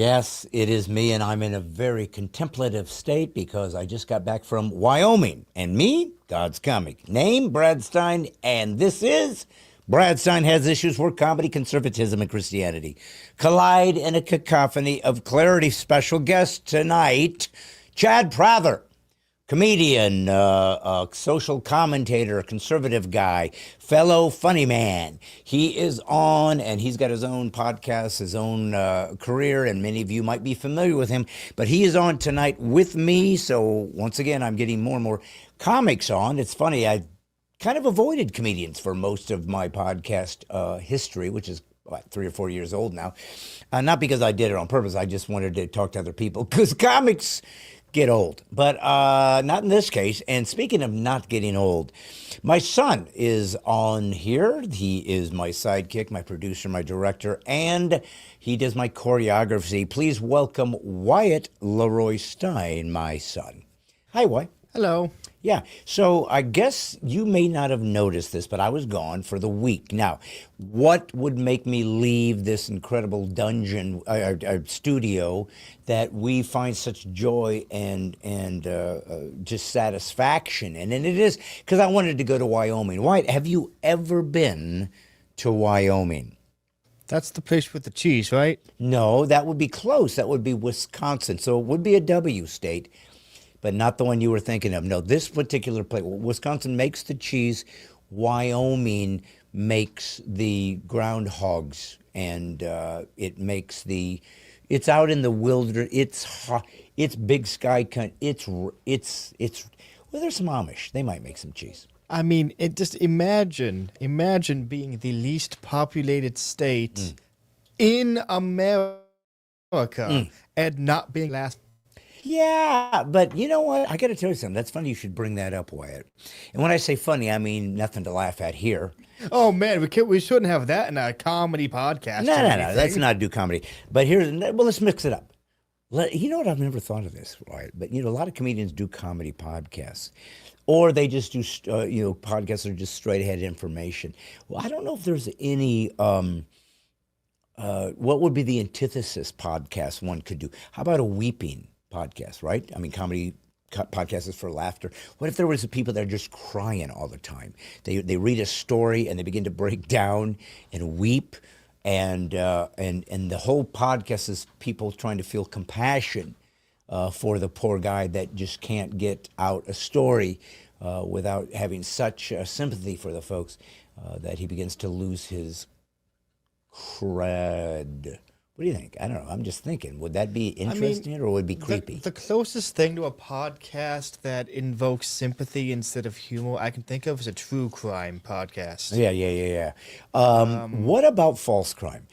Yes, it is me, and I'm in a very contemplative state because I just got back from Wyoming. And me, God's comic. Name, Brad Stein, and this is Brad Stein Has Issues Where Comedy, Conservatism, and Christianity collide in a cacophony of clarity. Special guest tonight, Chad Prather. Comedian, social commentator, conservative guy, fellow funny man. He is on, and he's got his own podcast, his own career, and many of you might be familiar with him. But he is on tonight with me, so once again, I'm getting more and more comics on. It's funny, I kind of avoided comedians for most of my podcast history, which is what, 3 or 4 years old now. Not because I did it on purpose, I just wanted to talk to other people, because comics get old, but not in this case. And speaking of not getting old, my son is on here. He is my sidekick, my producer, my director, and he does my choreography. Please welcome Wyatt Leroy Stein, my son. Hi, Wyatt. Hello. Yeah, so I guess you may not have noticed this, but I was gone for the week. Now, what would make me leave this incredible dungeon, studio that we find such joy and just satisfaction in? And it is because I wanted to go to Wyoming. Wyatt, have you ever been to Wyoming? That's the place with the cheese, right? No, that would be close. That would be Wisconsin. So it would be a W state, but not the one you were thinking of. No, this particular place, Wisconsin makes the cheese. Wyoming makes the groundhogs, and it makes it's out in the wilderness. It's hot. It's big sky country. Well, there's some Amish. They might make some cheese. I mean, just imagine being the least populated state in America and not being last. Yeah, but you know what? I got to tell you something. That's funny you should bring that up, Wyatt. And when I say funny, I mean nothing to laugh at here. Oh, man, we shouldn't have that in a comedy podcast. No. Let's not do comedy. But let's mix it up. You know what? I've never thought of this, Wyatt. But, a lot of comedians do comedy podcasts. Or they just do, podcasts that are just straight ahead information. Well, I don't know if there's any, what would be the antithesis podcast one could do? How about a weeping podcast, right? I mean, comedy podcast is for laughter. What if there was people that are just crying all the time? They read a story and they begin to break down and weep, and the whole podcast is people trying to feel compassion for the poor guy that just can't get out a story without having such sympathy for the folks that he begins to lose his cred. What do you think? I don't know. I'm just thinking. Would that be interesting or would it be creepy? The closest thing to a podcast that invokes sympathy instead of humor I can think of is a true crime podcast. Yeah. What about false crime?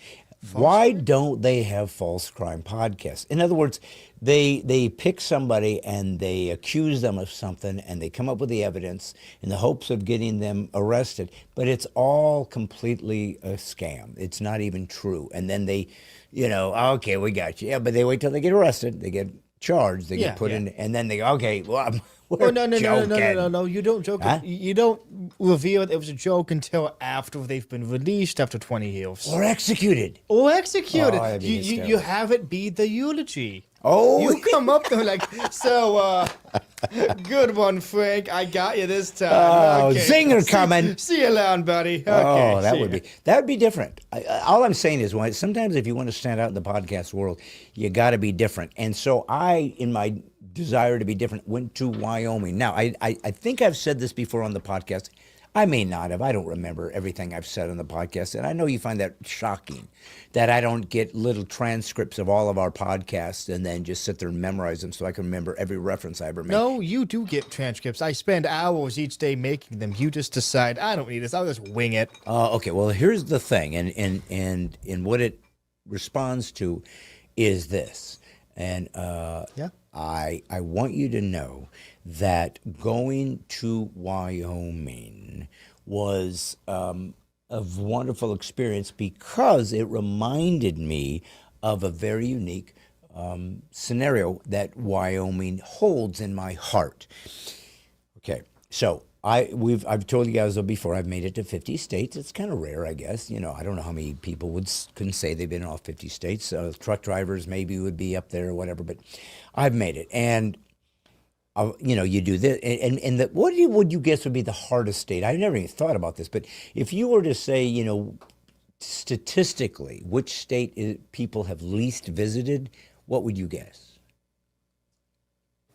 Why don't they have false crime podcasts? In other words, they pick somebody and they accuse them of something and they come up with the evidence in the hopes of getting them arrested, but it's all completely a scam. It's not even true. And then they, okay, we got you. Yeah, but they wait till they get arrested. They get charged. They get put in, and then they go, okay, well, we're joking. No. You don't joke. Huh? You don't reveal it was a joke until after they've been released after 20 years. Or executed. Oh, you have it be the eulogy. Oh, you come up there like, so, good one, Frank. I got you this time. Oh, okay. Zinger coming. See you around, buddy. Okay, oh, that would be different. All I'm saying is, sometimes if you want to stand out in the podcast world, you got to be different. And so I, in my desire to be different, went to Wyoming. Now, I think I've said this before on the podcast. I may not have. I don't remember everything I've said on the podcast. And I know you find that shocking, that I don't get little transcripts of all of our podcasts and then just sit there and memorize them so I can remember every reference I ever made. No, you do get transcripts. I spend hours each day making them. You just decide, I don't need this. I'll just wing it. Okay, well, here's the thing. And what it responds to is this. And I want you to know that going to Wyoming was a wonderful experience because it reminded me of a very unique scenario that Wyoming holds in my heart. Okay, so I've told you guys before. I've made it to 50 states. It's kind of rare, I guess. I don't know how many people couldn't say they've been in all 50 states. Truck drivers maybe would be up there or whatever, but I've made it. And you do this, and what would you guess would be the hardest state? I never even thought about this, but if you were to say, statistically, which state people have least visited, what would you guess?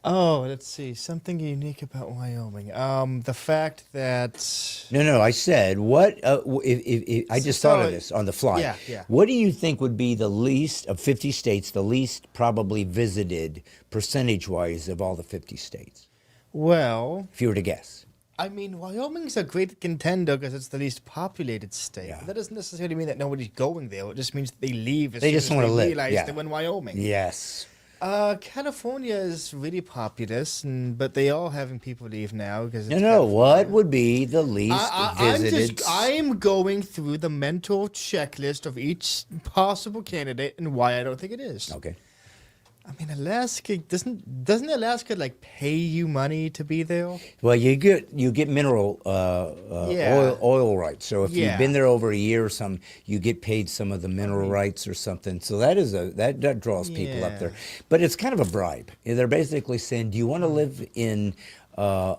Oh, let's see. Something unique about Wyoming. The fact that No, I said what? If I just thought of this on the fly. Yeah. What do you think would be the least of 50 states, the least probably visited percentage-wise of all the 50 states? Well, If you were to guess. I mean, Wyoming's a great contender because it's the least populated state. Yeah. But that doesn't necessarily mean that nobody's going there. It just means that they leave as They soon just as wanna they live, realize yeah. they're in Wyoming. Yes. California is really populous, but they are having people leave now because What would be the least visited? I'm going through the mental checklist of each possible candidate and why I don't think it is. Okay. I mean, Alaska doesn't Alaska like pay you money to be there? Well, you get mineral Yeah. oil rights. So if you've Yeah. been there over a year or some, you get paid some of the mineral rights or something. So that draws people up there. But it's kind of a bribe. They're basically saying, do you want to live in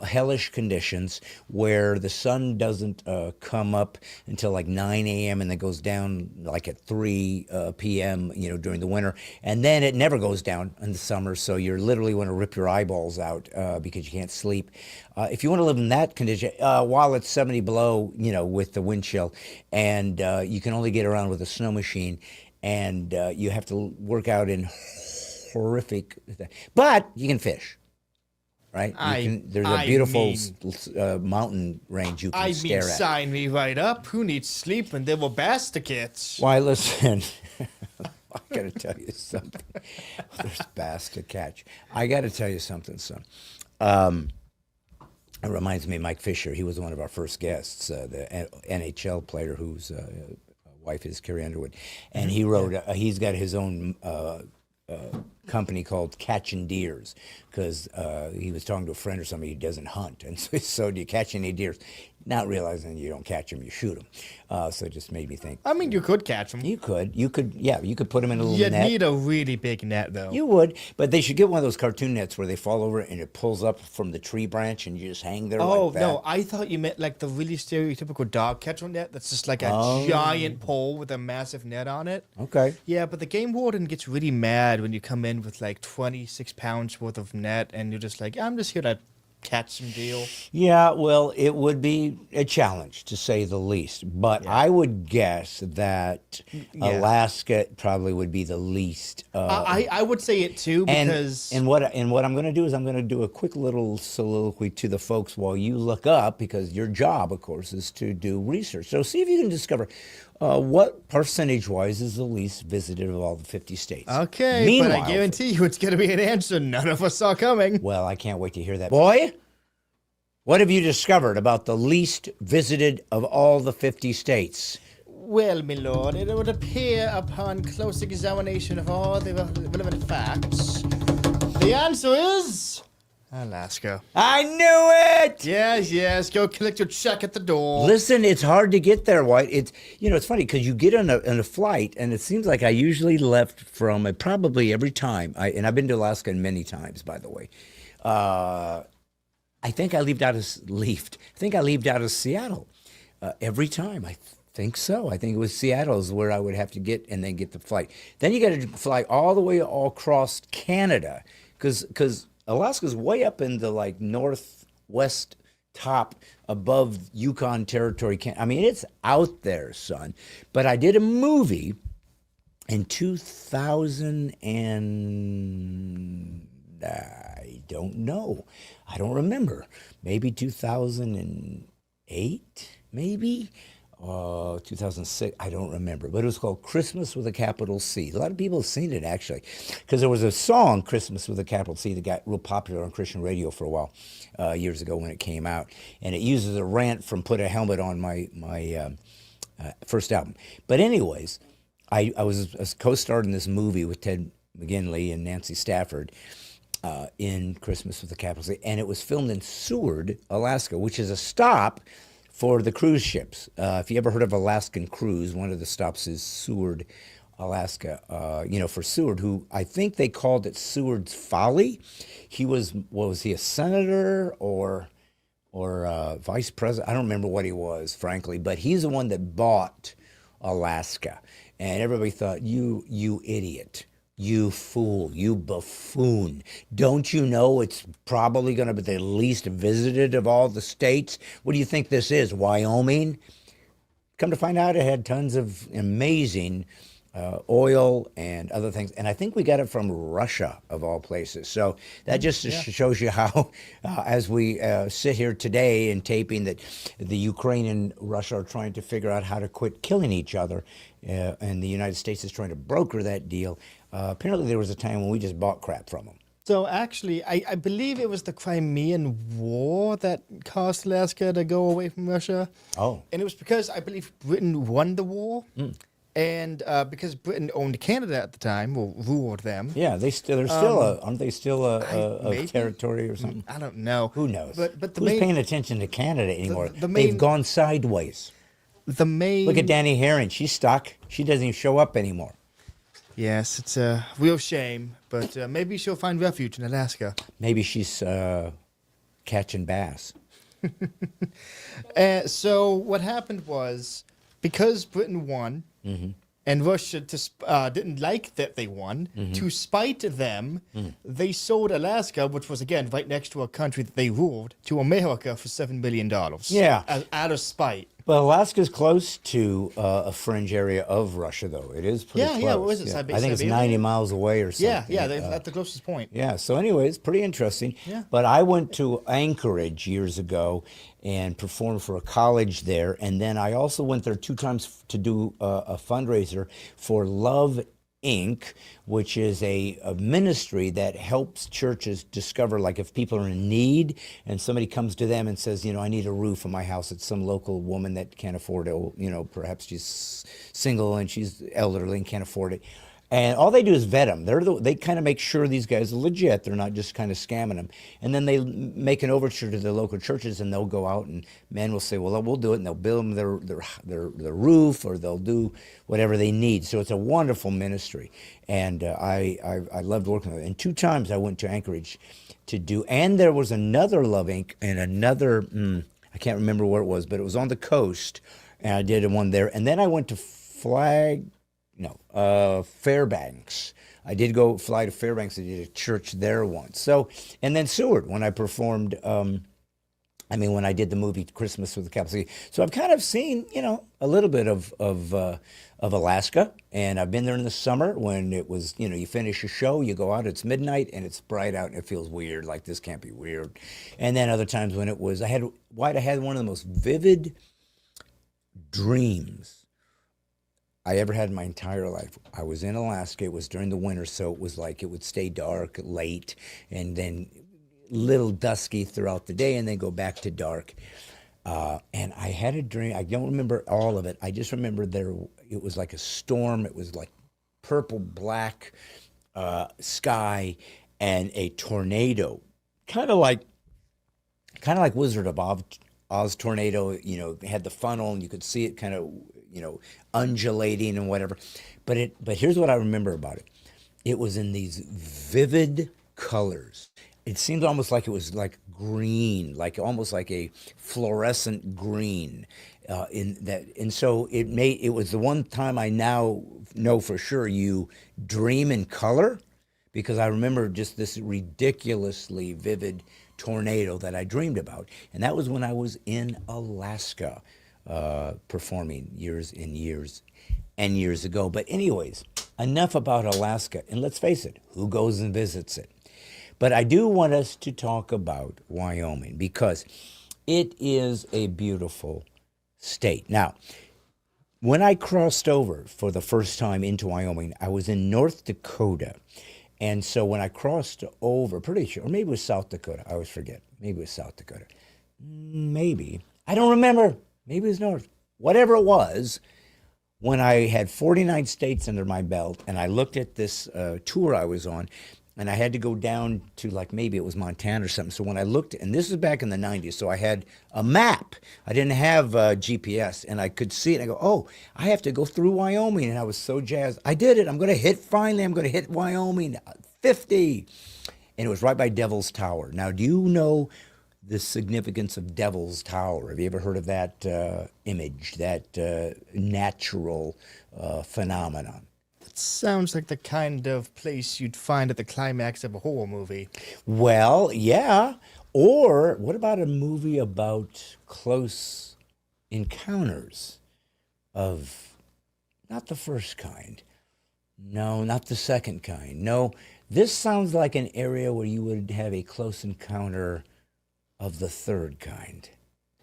hellish conditions where the sun doesn't come up until like 9 a.m. and then goes down like at 3 p.m. During the winter, and then it never goes down in the summer. So you're literally want to rip your eyeballs out because you can't sleep. If you want to live in that condition, while it's 70 below, with the wind chill, and you can only get around with a snow machine, and you have to work out in horrific, but you can fish. Right? There's a beautiful mountain range you can stare at. Sign me right up. Who needs sleep when there were baskets? Why, listen, I got to tell you something. There's bass to catch. I got to tell you something, son. It reminds me of Mike Fisher. He was one of our first guests, the NHL player whose wife is Carrie Underwood. And he wrote, he's got his own company called Catching Deers because he was talking to a friend or somebody who doesn't hunt. And so do you catch any deers? Not realizing you don't catch them, you shoot them. So it just made me think. I mean, you could catch them. You could put them in a little You'd net. need a really big net, though. You would, but they should get one of those cartoon nets where they fall over and it pulls up from the tree branch and you just hang there like that. No, I thought you meant like the really stereotypical dog catcher net that's just like a giant pole with a massive net on it. Okay. Yeah, but the game warden gets really mad when you come in with like 26 pounds worth of net and you're just like, I'm just here to catch some deal. Yeah, well, it would be a challenge to say the least, but I would guess that Alaska probably would be the least. I would say it too because and what I'm going to do is I'm going to do a quick little soliloquy to the folks while you look up, because your job, of course, is to do research. So see if you can discover what percentage-wise is the least visited of all the 50 states. Okay, Meanwhile, but I guarantee you it's going to be an answer none of us saw coming. Well, I can't wait to hear that. Boy, what have you discovered about the least visited of all the 50 states? Well, my lord, it would appear upon close examination of all the relevant facts, the answer is Alaska. I knew it! Yes, go collect your check at the door. Listen, it's hard to get there, White. It's funny because you get on a flight, and it seems like I usually left from probably every time. And I've been to Alaska many times, by the way. I think I leaved out of Seattle every time. I think so. I think it was Seattle is where I would have to get and then get the flight. Then you got to fly all the way all across Canada because Alaska's way up in the like northwest top above Yukon Territory. I mean, it's out there, son. But I did a movie in 2000 and I don't know. I don't remember. Maybe 2008, maybe. 2006, I don't remember, but it was called Christmas with a capital C. A lot of people have seen it, actually, because there was a song, Christmas with a capital C, that got real popular on Christian radio for a while, years ago when it came out, and it uses a rant from Put a Helmet on my first album. But anyways, I was a co-starred in this movie with Ted McGinley and Nancy Stafford, in Christmas with the Capital City, and it was filmed in Seward, Alaska, which is a stop for the cruise ships. If you ever heard of Alaskan Cruise, one of the stops is Seward, Alaska. For Seward, who I think they called it Seward's Folly. He was, what was he, a senator or vice president? I don't remember what he was, frankly, but he's the one that bought Alaska, and everybody thought, you idiot. You fool, you buffoon. Don't you know it's probably going to be the least visited of all the states? What do you think this is, Wyoming? Come to find out, it had tons of amazing oil and other things. And I think we got it from Russia, of all places. So that just shows you how, as we sit here today and taping, that the Ukraine and Russia are trying to figure out how to quit killing each other. And the United States is trying to broker that deal. Apparently, there was a time when we just bought crap from them. So actually, I believe it was the Crimean War that caused Alaska to go away from Russia. Oh. And it was because I believe Britain won the war. And because Britain owned Canada at the time, or ruled them. Yeah, they're still aren't they still a territory or something? I don't know. Who knows? But the who's main, paying attention to Canada anymore? the They've main- gone sideways. The main. Look at Danny Herring. She's stuck. She doesn't even show up anymore. Yes, it's a real shame, but maybe she'll find refuge in Alaska. Maybe she's catching bass. So what happened was, because Britain won, and Russia didn't like that they won, to spite them, they sold Alaska, which was, again, right next to a country that they ruled, to America for $7 billion. Yeah. Out of spite. Well, Alaska's close to a fringe area of Russia, though. It is pretty close. Yeah, what is it, I think it's Siberia? 90 miles away or something. Yeah, they're at the closest point. Yeah, so anyways, pretty interesting. Yeah. But I went to Anchorage years ago and performed for a college there. And then I also went there 2 times to do a fundraiser for Love Inc., which is a ministry that helps churches discover, like, if people are in need and somebody comes to them and says, I need a roof on my house. It's some local woman that can't afford it. Perhaps she's single and she's elderly and can't afford it. And all they do is vet them. They kind of make sure these guys are legit. They're not just kind of scamming them. And then they make an overture to the local churches, and they'll go out and men will say, well, we'll do it, and they'll build them their roof, or they'll do whatever they need. So it's a wonderful ministry, and I loved working with it. And 2 times I went to Anchorage to do, and there was another Love Inc. and another, I can't remember where it was, but it was on the coast, and I did one there. And then I went to Fairbanks. I did go fly to Fairbanks. I did a church there once. So, and then Seward, when I performed, when I did the movie Christmas with the Capital City. So I've kind of seen, a little bit of Alaska, and I've been there in the summer when it was, you finish a show, you go out, it's midnight, and it's bright out, and it feels weird, like this can't be weird. And then other times when it was, I had one of the most vivid dreams I ever had in my entire life. I was in Alaska. It was during the winter, so it was like it would stay dark late and then little dusky throughout the day and then go back to dark. And I had a dream. I don't remember all of it. I just remember it was like a storm. It was like purple, black sky and a tornado, kind of like Wizard of Oz tornado. It had the funnel and you could see it kind of, undulating and whatever. But here's what I remember about it. It was in these vivid colors. It seemed almost like it was like green, like almost like a fluorescent green. And so it was the one time I now know for sure you dream in color, because I remember just this ridiculously vivid tornado that I dreamed about. And that was when I was in Alaska. Performing years and years and years ago. But anyways, enough about Alaska. And let's face it, who goes and visits it? But I do want us to talk about Wyoming, because it is a beautiful state. Now, when I crossed over for the first time into Wyoming, I was in North Dakota. And so when I crossed over, pretty sure, or maybe it was South Dakota, I always forget. Maybe it was South Dakota. Maybe. I don't remember. Maybe it was North. Whatever it was, when I had 49 states under my belt and I looked at this tour I was on, and I had to go down to like maybe it was Montana or something. So when I looked, and this is back in the 90s, so I had a map. I didn't have GPS, and I could see it. And I go, oh, I have to go through Wyoming, and I was so jazzed. I did it. I'm going to hit finally. I'm going to hit Wyoming, 50, and it was right by Devil's Tower. Now, do you know the significance of Devil's Tower? Have you ever heard of that image, that natural phenomenon? Sounds like the kind of place you'd find at the climax of a horror movie. Well, yeah. Or what about a movie about close encounters of not the first kind? No, not the second kind. No, this sounds like an area where you would have a close encounter of the third kind.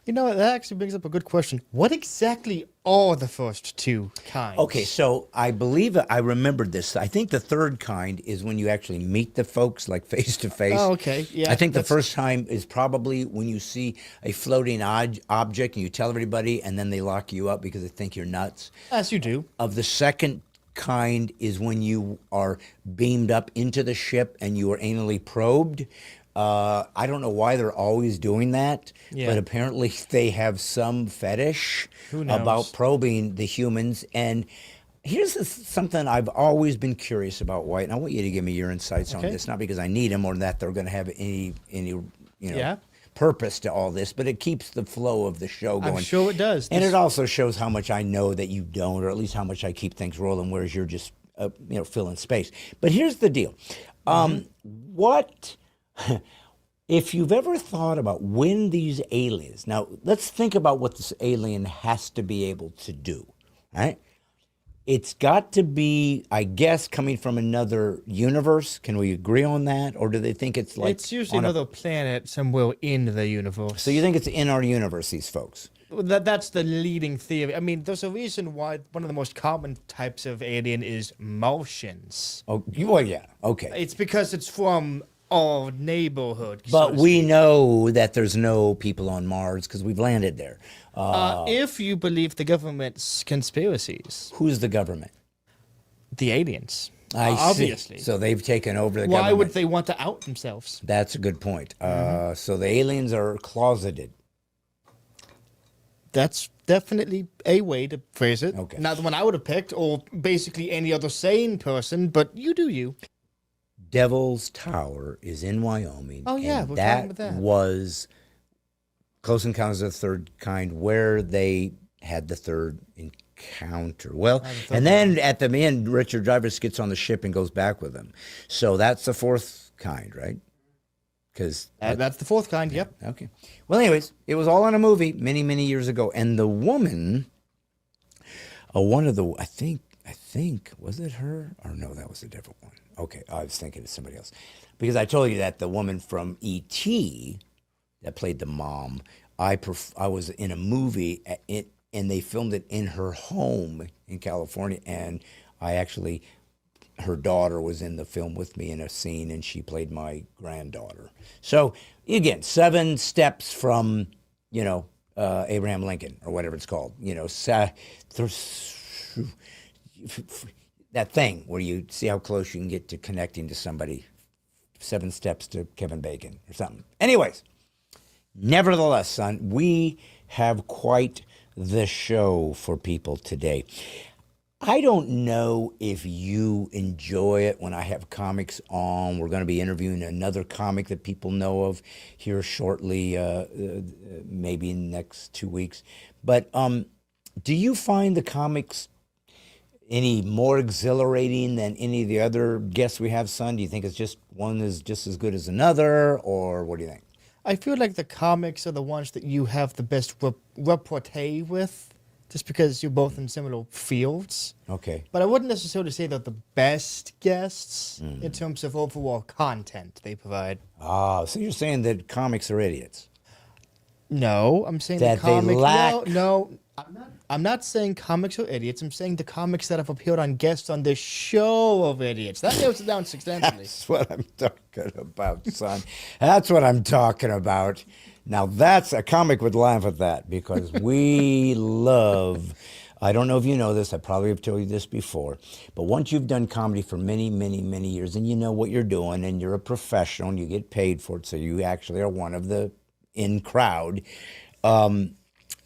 You know, that actually brings up a good question. What exactly are the first two kinds? Okay, so I believe I remembered this. I think the third kind is when you actually meet the folks, like face to face. Oh, okay. Yeah. I think the first time is probably when you see a floating object and you tell everybody, and then they lock you up because they think you're nuts. As you do. Of the second kind is when you are beamed up into the ship and you are anally probed. I don't know why they're always doing that, but apparently they have some fetish about probing the humans. And here's something I've always been curious about, White, and I want you to give me your insights on this, not because I need them or that they're going to have any purpose to all this, but it keeps the flow of the show going. I'm sure it does. And it also shows how much I know that you don't, or at least how much I keep things rolling, whereas you're just filling space. But here's the deal. What... If you've ever thought about when these aliens, now let's think about what this alien has to be able to do, right? It's got to be, I guess, coming from another universe. Can we agree on that? Or do they think it's like... It's usually another planet somewhere in the universe. So you think it's in our universe, these folks? That's the leading theory. I mean, there's a reason why one of the most common types of alien is Martians. Oh, well, yeah, okay. It's because it's from our neighborhood. But we know that there's no people on Mars because we've landed there. If you believe the government's conspiracies. Who's the government? The aliens. Obviously. So they've taken over the government. Why would they want to out themselves? That's a good point. So the aliens are closeted. That's definitely a way to phrase it. Okay. Not the one I would have picked, or basically any other sane person, but you do you. Devil's Tower is in Wyoming. Oh, yeah, and we're talking about that. Was Close Encounters of the Third Kind, where they had the third encounter. Well, and then at the end, Richard Dreyfuss gets on the ship and goes back with them. So that's the fourth kind, right? Because that's the fourth kind. Yep. Okay. Well, anyways, it was all in a movie many, many years ago, and the woman, one of the, I think, was it her? Or no, that was a different one. Okay, I was thinking of somebody else. Because I told you that the woman from E.T. that played the mom, I was in a movie, and they filmed it in her home in California, and her daughter was in the film with me in a scene, and she played my granddaughter. So, again, 7 steps from, Abraham Lincoln, or whatever it's called. That thing where you see how close you can get to connecting to somebody. 7 steps to Kevin Bacon or something. Anyways, nevertheless, son, we have quite the show for people today. I don't know if you enjoy it when I have comics on. We're going to be interviewing another comic that people know of here shortly, maybe in the next 2 weeks. But do you find the comics any more exhilarating than any of the other guests we have, son? Do you think it's just one is just as good as another, or what do you think? I feel like the comics are the ones that you have the best repartee with, just because you're both in similar fields. Okay. But I wouldn't necessarily say they're the best guests in terms of overall content they provide. Ah, so you're saying that comics are idiots? No, I'm saying that the comics. They lack... No, I'm not saying comics are idiots. I'm saying the comics that have appeared on guests on this show of idiots. That narrows it down substantially. That's what I'm talking about, son. That's what I'm talking about. Now, that's a comic would laugh at that because we love I don't know if you know this. I probably have told you this before. But once you've done comedy for many, many, many years and you know what you're doing and you're a professional and you get paid for it, so you actually are one of the in crowd,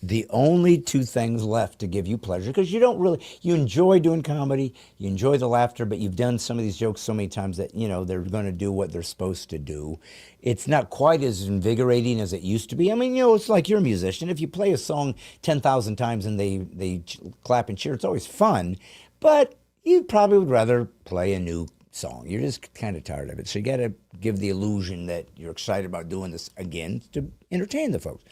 the only two things left to give you pleasure, because you enjoy doing comedy, you enjoy the laughter, but you've done some of these jokes so many times that, they're going to do what they're supposed to do. It's not quite as invigorating as it used to be. I mean, it's like you're a musician. If you play a song 10,000 times and they clap and cheer, it's always fun, but you probably would rather play a new song. You're just kind of tired of it. So you got to give the illusion that you're excited about doing this again to entertain the folks.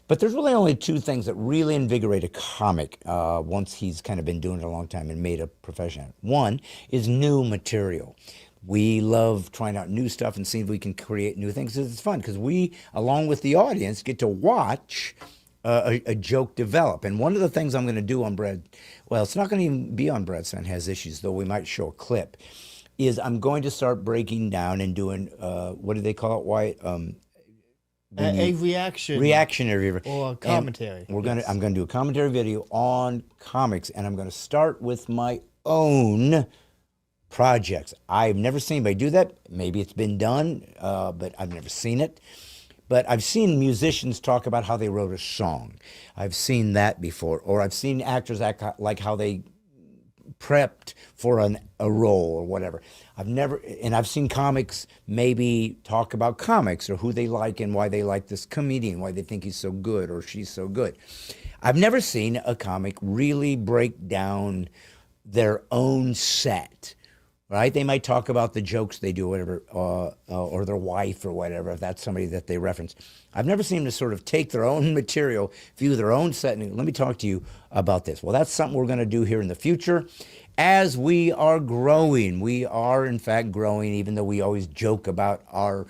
But there's really only two things that really invigorate a comic once he's kind of been doing it a long time and made a profession. One is new material. We love trying out new stuff and seeing if we can create new things. It's fun because we, along with the audience, get to watch a joke develop. And one of the things I'm going to do on it's not going to even be on Bradstein Has Issues, though we might show a clip, is I'm going to start breaking down and doing, what do they call it, Wyatt? A reaction. Reactionary. Or commentary. I'm going to do a commentary video on comics, and I'm going to start with my own projects. I've never seen anybody do that. Maybe it's been done, but I've never seen it. But I've seen musicians talk about how they wrote a song. I've seen that before. Or I've seen actors act like how they prepped for a role or whatever. I've seen comics maybe talk about comics or who they like and why they like this comedian, why they think he's so good or she's so good. I've never seen a comic really break down their own set, right? They might talk about the jokes they do, whatever, or their wife or whatever, if that's somebody that they reference. I've never seen them to sort of take their own material, view their own set, and let me talk to you about this. Well, that's something we're going to do here in the future. As we are growing, we are in fact growing, even though we always joke about our,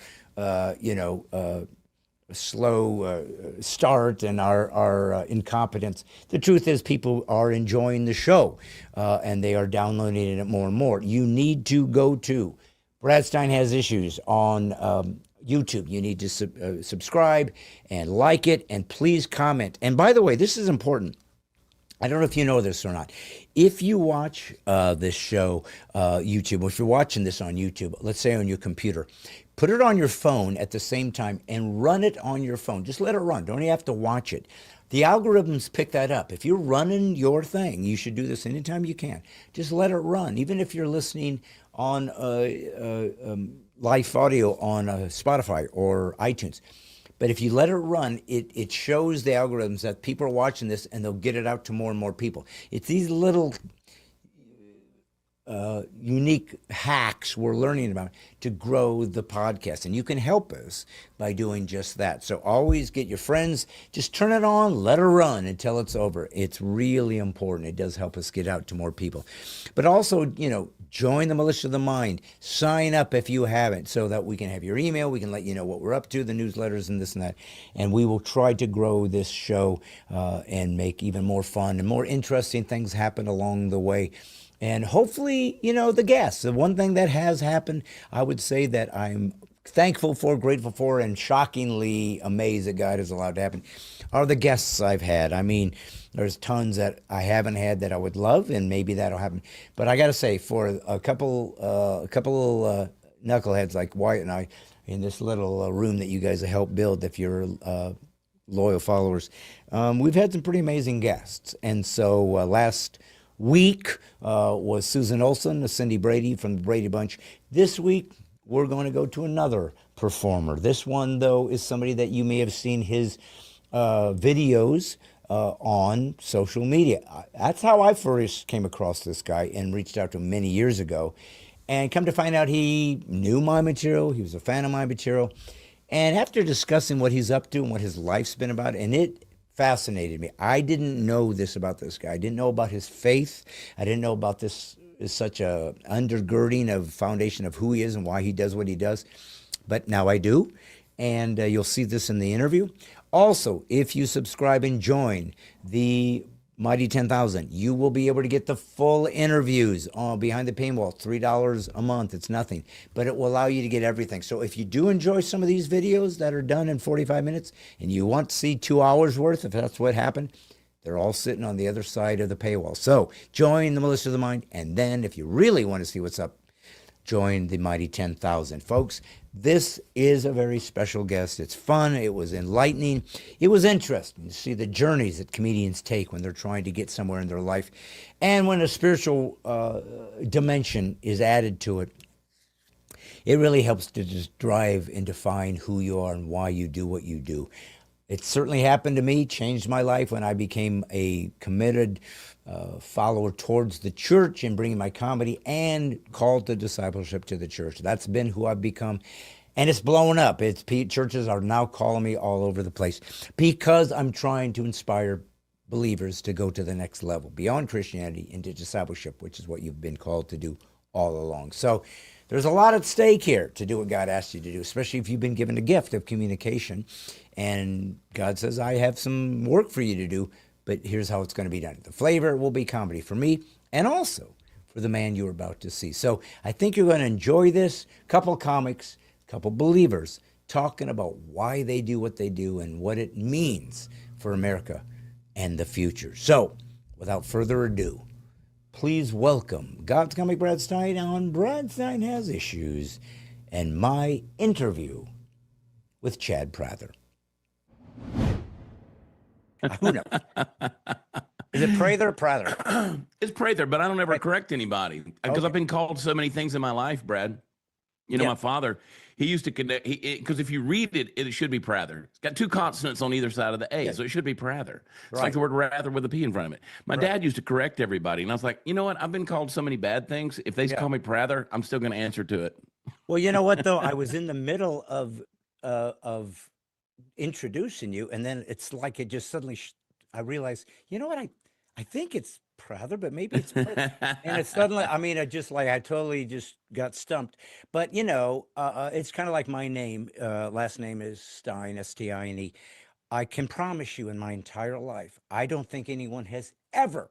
slow start and our incompetence. The truth is people are enjoying the show and they are downloading it more and more. You need to go to Bradstein Has Issues on YouTube. You need to subscribe and like it, and please comment. And by the way, this is important. I don't know if you know this or not. If you watch this show, YouTube, or if you're watching this on YouTube, let's say on your computer, put it on your phone at the same time and run it on your phone. Just let it run. Don't even have to watch it. The algorithms pick that up. If you're running your thing, you should do this anytime you can. Just let it run. Even if you're listening on live audio on Spotify or iTunes. But if you let it run, it shows the algorithms that people are watching this, and they'll get it out to more and more people. It's these little unique hacks we're learning about to grow the podcast. And you can help us by doing just that. So always get your friends, just turn it on, let it run until it's over. It's really important. It does help us get out to more people. But also, join the Militia of the Mind. Sign up if you haven't, so that we can have your email. We can let you know what we're up to, the newsletters and this and that. And we will try to grow this show and make even more fun and more interesting things happen along the way. And hopefully, the guests. The one thing that has happened, I would say that I'm thankful for, grateful for, and shockingly amazed that God has allowed to happen, are the guests I've had. I mean, there's tons that I haven't had that I would love, and maybe that'll happen. But I got to say, for a couple knuckleheads like Wyatt and I, in this little room that you guys have helped build, if you're loyal followers, we've had some pretty amazing guests. And so last week was Susan Olsen, Cindy Brady from the Brady Bunch. This week, we're going to go to another performer. This one, though, is somebody that you may have seen his videos on social media. That's how I first came across this guy and reached out to him many years ago. And come to find out, he knew my material. He was a fan of my material. And after discussing what he's up to and what his life's been about, and it fascinated me. I didn't know this about this guy. I didn't know about his faith. I didn't know about this is such a undergirding of foundation of who he is and why he does what he does. But now I do. And you'll see this in the interview. Also, if you subscribe and join the Mighty 10,000, you will be able to get the full interviews behind the paywall, $3 a month. It's nothing, but it will allow you to get everything. So if you do enjoy some of these videos that are done in 45 minutes and you want to see 2 hours worth, if that's what happened, They're all sitting on the other side of the paywall. So join the Militia of the Mind. And then if you really want to see what's up, join the Mighty 10,000. Folks, this is a very special guest. It's fun. It was enlightening. It was interesting to see the journeys that comedians take when they're trying to get somewhere in their life. And when a spiritual dimension is added to it, it really helps to just drive and define who you are and why you do what you do. It certainly happened to me, changed my life when I became a committed follower towards the church and bringing my comedy and called to discipleship to the church. That's been who I've become. And it's blown up. Churches are now calling me all over the place because I'm trying to inspire believers to go to the next level beyond Christianity into discipleship, which is what you've been called to do all along. So there's a lot at stake here to do what God asked you to do, especially if you've been given the gift of communication. And God says, I have some work for you to do, but here's how it's going to be done. The flavor will be comedy for me and also for the man you're about to see. So I think you're going to enjoy this. Couple comics, couple believers talking about why they do what they do and what it means for America and the future. So without further ado, please welcome God's Comic Brad Stein on Brad Stein Has Issues and my interview with Chad Prather. Who knows? Is it Prather or Prather? It's Prather, but I don't ever correct anybody because Okay. I've been called so many things in my life, Brad. You know, Yeah. my father, he used to connect, because if you read it, it should be Prather. It's got two consonants on either side of the A, so it should be Prather. It's Right. like the word rather with a P in front of it. My dad used to correct everybody, and I was like, you know what? I've been called so many bad things. If they call me Prather, I'm still going to answer to it. Well, you know what though? I was in the middle of introducing you, and then it's like it just suddenly I realized, you know what? I think it's Prather, but maybe it's Prather. And it's suddenly, I mean, I totally just got stumped. But you know, it's kind of like my name. Last name is Stein, Stine. I can promise you, in my entire life, I don't think anyone has ever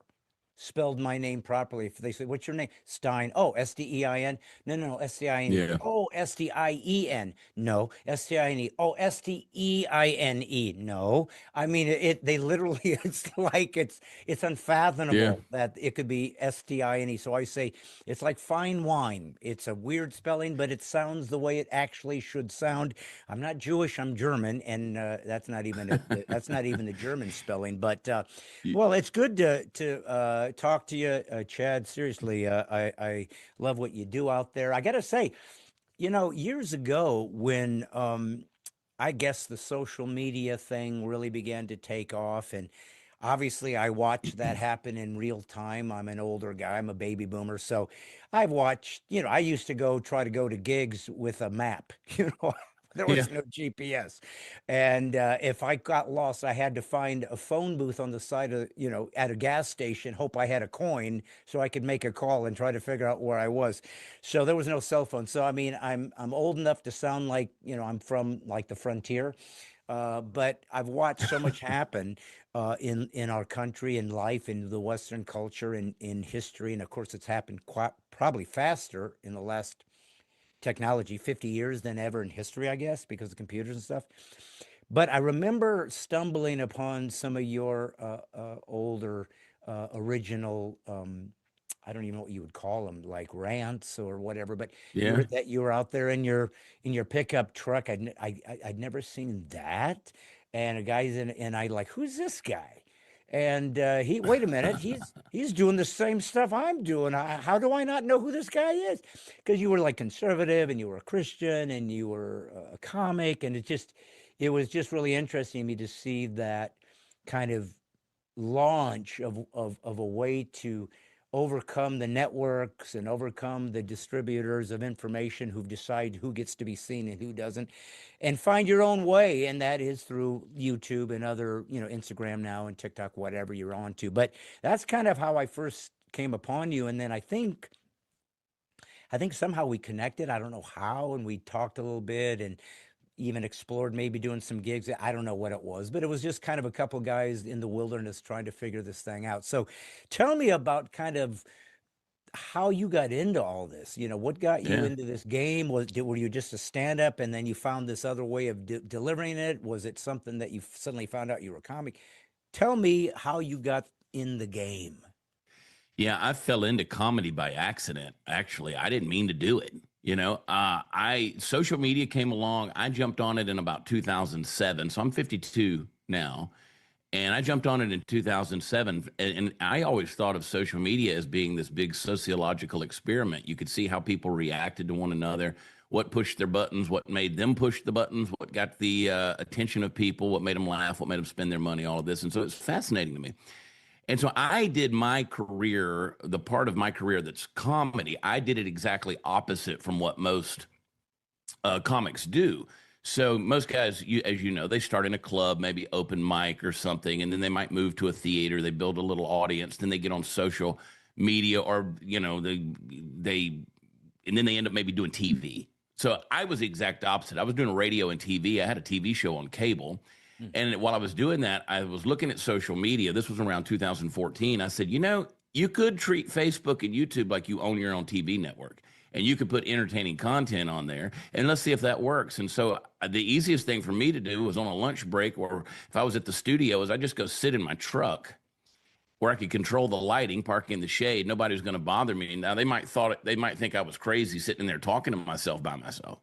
spelled my name properly. If they say, "What's your name?" Stein. Oh, Stein. No, Stine. Yeah. Oh, Stien. No, Stine. Oh, Steine. No. I mean, they literally, it's like it's unfathomable Yeah. that it could be Stine. So I say it's like fine wine. It's a weird spelling, but it sounds the way it actually should sound. I'm not Jewish. I'm German, and that's not even that's not even the German spelling. But well, it's good to talk to you, Chad. Seriously, I love what you do out there. I got to say, you know, years ago when I guess the social media thing really began to take off, and obviously I watched that happen in real time. I'm an older guy. I'm a baby boomer, so I've watched. You know, I used to try to go to gigs with a map. You know. There Yeah. was no GPS. And if I got lost, I had to find a phone booth on the side of, you know, at a gas station, hope I had a coin so I could make a call and try to figure out where I was. So there was no cell phone. So I mean, I'm old enough to sound like, you know, I'm from like the frontier. But I've watched so much happen in our country, in life, in the Western culture, in history, and of course, it's happened quite probably faster in the last technology 50 years than ever in history, I guess, because of computers and stuff. But I remember stumbling upon some of your older original I don't even know what you would call them, like rants or whatever. But Yeah. you were out there in your pickup truck. I'd never seen that. And a guy's in, and I like, who's this guy? And he, wait a minute, he's doing the same stuff I'm doing. How do I not know who this guy is? Because you were like conservative, and you were a Christian, and you were a comic, and it was just really interesting to me to see that kind of launch of a way to overcome the networks and overcome the distributors of information who decide who gets to be seen and who doesn't, and find your own way. And that is through YouTube and other, you know, Instagram now and TikTok, whatever you're on to. But that's kind of how I first came upon you. And then I think somehow we connected. I don't know how, and we talked a little bit and even explored maybe doing some gigs. I don't know what it was, but it was just kind of a couple guys in the wilderness trying to figure this thing out. So tell me about kind of how you got into all this. You know, what got you Yeah. into this game? Were you just a stand up and then you found this other way of delivering it? Was it something that you suddenly found out you were a comic? Tell me how you got in the game. Yeah, I fell into comedy by accident. Actually, I didn't mean to do it. I social media came along. I jumped on it in about 2007. So I'm 52 now, and I jumped on it in 2007. And I always thought of social media as being this big sociological experiment. You could see how people reacted to one another, what pushed their buttons, what made them push the buttons, what got the attention of people, what made them laugh, what made them spend their money, all of this. And so it's fascinating to me. And so I did my career, the part of my career that's comedy, I did it exactly opposite from what most comics do. So most guys, as you know, they start in a club, maybe open mic or something, and then they might move to a theater. They build a little audience, then they get on social media, or and then they end up maybe doing TV. So I was the exact opposite. I was doing radio and TV. I had a TV show on cable. And while I was doing that, I was looking at social media. This was around 2014. I said, you could treat Facebook and YouTube like you own your own TV network, and you could put entertaining content on there, and let's see if that works. And so the easiest thing for me to do was on a lunch break, or if I was at the studio, is I just go sit in my truck where I could control the lighting, parking in the shade. Nobody was going to bother me. Now they might think I was crazy sitting there talking to myself by myself.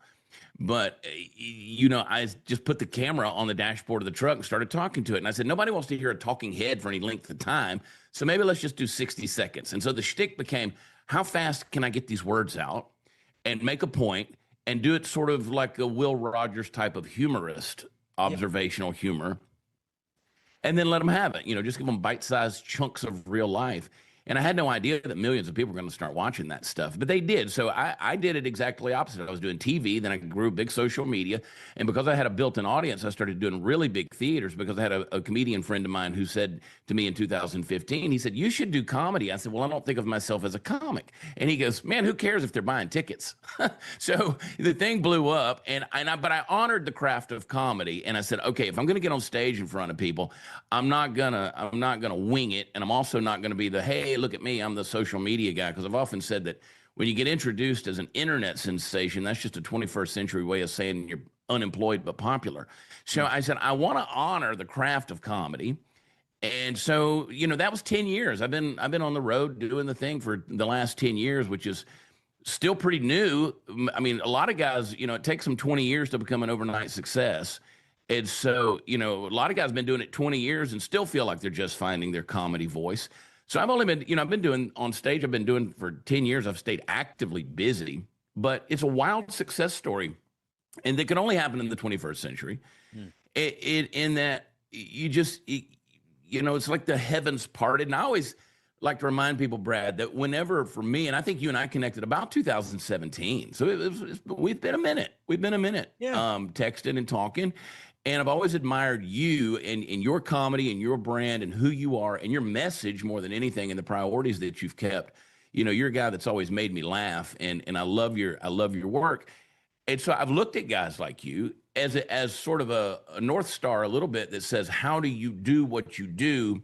But, I just put the camera on the dashboard of the truck and started talking to it. And I said, nobody wants to hear a talking head for any length of time. So maybe let's just do 60 seconds. And so the shtick became, how fast can I get these words out and make a point and do it sort of like a Will Rogers type of humorist, observational humor, and then let them have it, just give them bite-sized chunks of real life. And I had no idea that millions of people were going to start watching that stuff, but they did. So I did it exactly opposite. I was doing TV, then I grew big social media. And because I had a built-in audience, I started doing really big theaters because I had a comedian friend of mine who said to me in 2015, he said, you should do comedy. I said, well, I don't think of myself as a comic. And he goes, man, who cares if they're buying tickets? So the thing blew up, but I honored the craft of comedy. And I said, okay, if I'm going to get on stage in front of people, I'm not gonna wing it. And I'm also not going to be the, hey, look at me, I'm the social media guy. Because I've often said that when you get introduced as an internet sensation, that's just a 21st century way of saying you're unemployed but popular. So I said, I want to honor the craft of comedy. And so, that was 10 years. I've been on the road doing the thing for the last 10 years, which is still pretty new. I mean, a lot of guys, it takes them 20 years to become an overnight success. And so, a lot of guys have been doing it 20 years and still feel like they're just finding their comedy voice. So I've only been, I've been doing on stage, I've been doing for 10 years. I've stayed actively busy, but it's a wild success story. And that can only happen in the 21st century. In that it's like the heavens parted. And I always like to remind people, Brad, that whenever for me, and I think you and I connected about 2017. So we've been a minute. Texting and talking. And I've always admired you and your comedy and your brand and who you are and your message more than anything, and the priorities that you've kept. You're a guy that's always made me laugh, and I love your work. And so I've looked at guys like you as sort of a North Star a little bit that says, how do you do what you do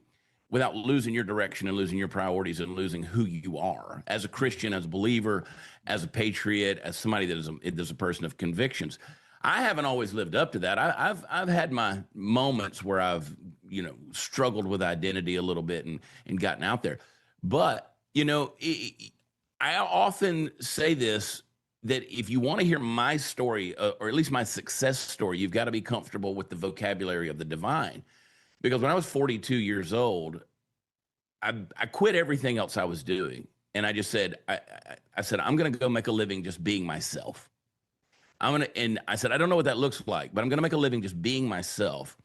without losing your direction and losing your priorities and losing who you are as a Christian, as a believer, as a patriot, as somebody that is a person of convictions. I haven't always lived up to that. I've had my moments where I've struggled with identity a little bit and gotten out there. But I often say this, that if you want to hear my story, or at least my success story, you've got to be comfortable with the vocabulary of the divine. Because when I was 42 years old, I quit everything else I was doing, and I just said, I said, I'm going to go make a living just being myself. And I said, I don't know what that looks like, but I'm going to make a living just being myself.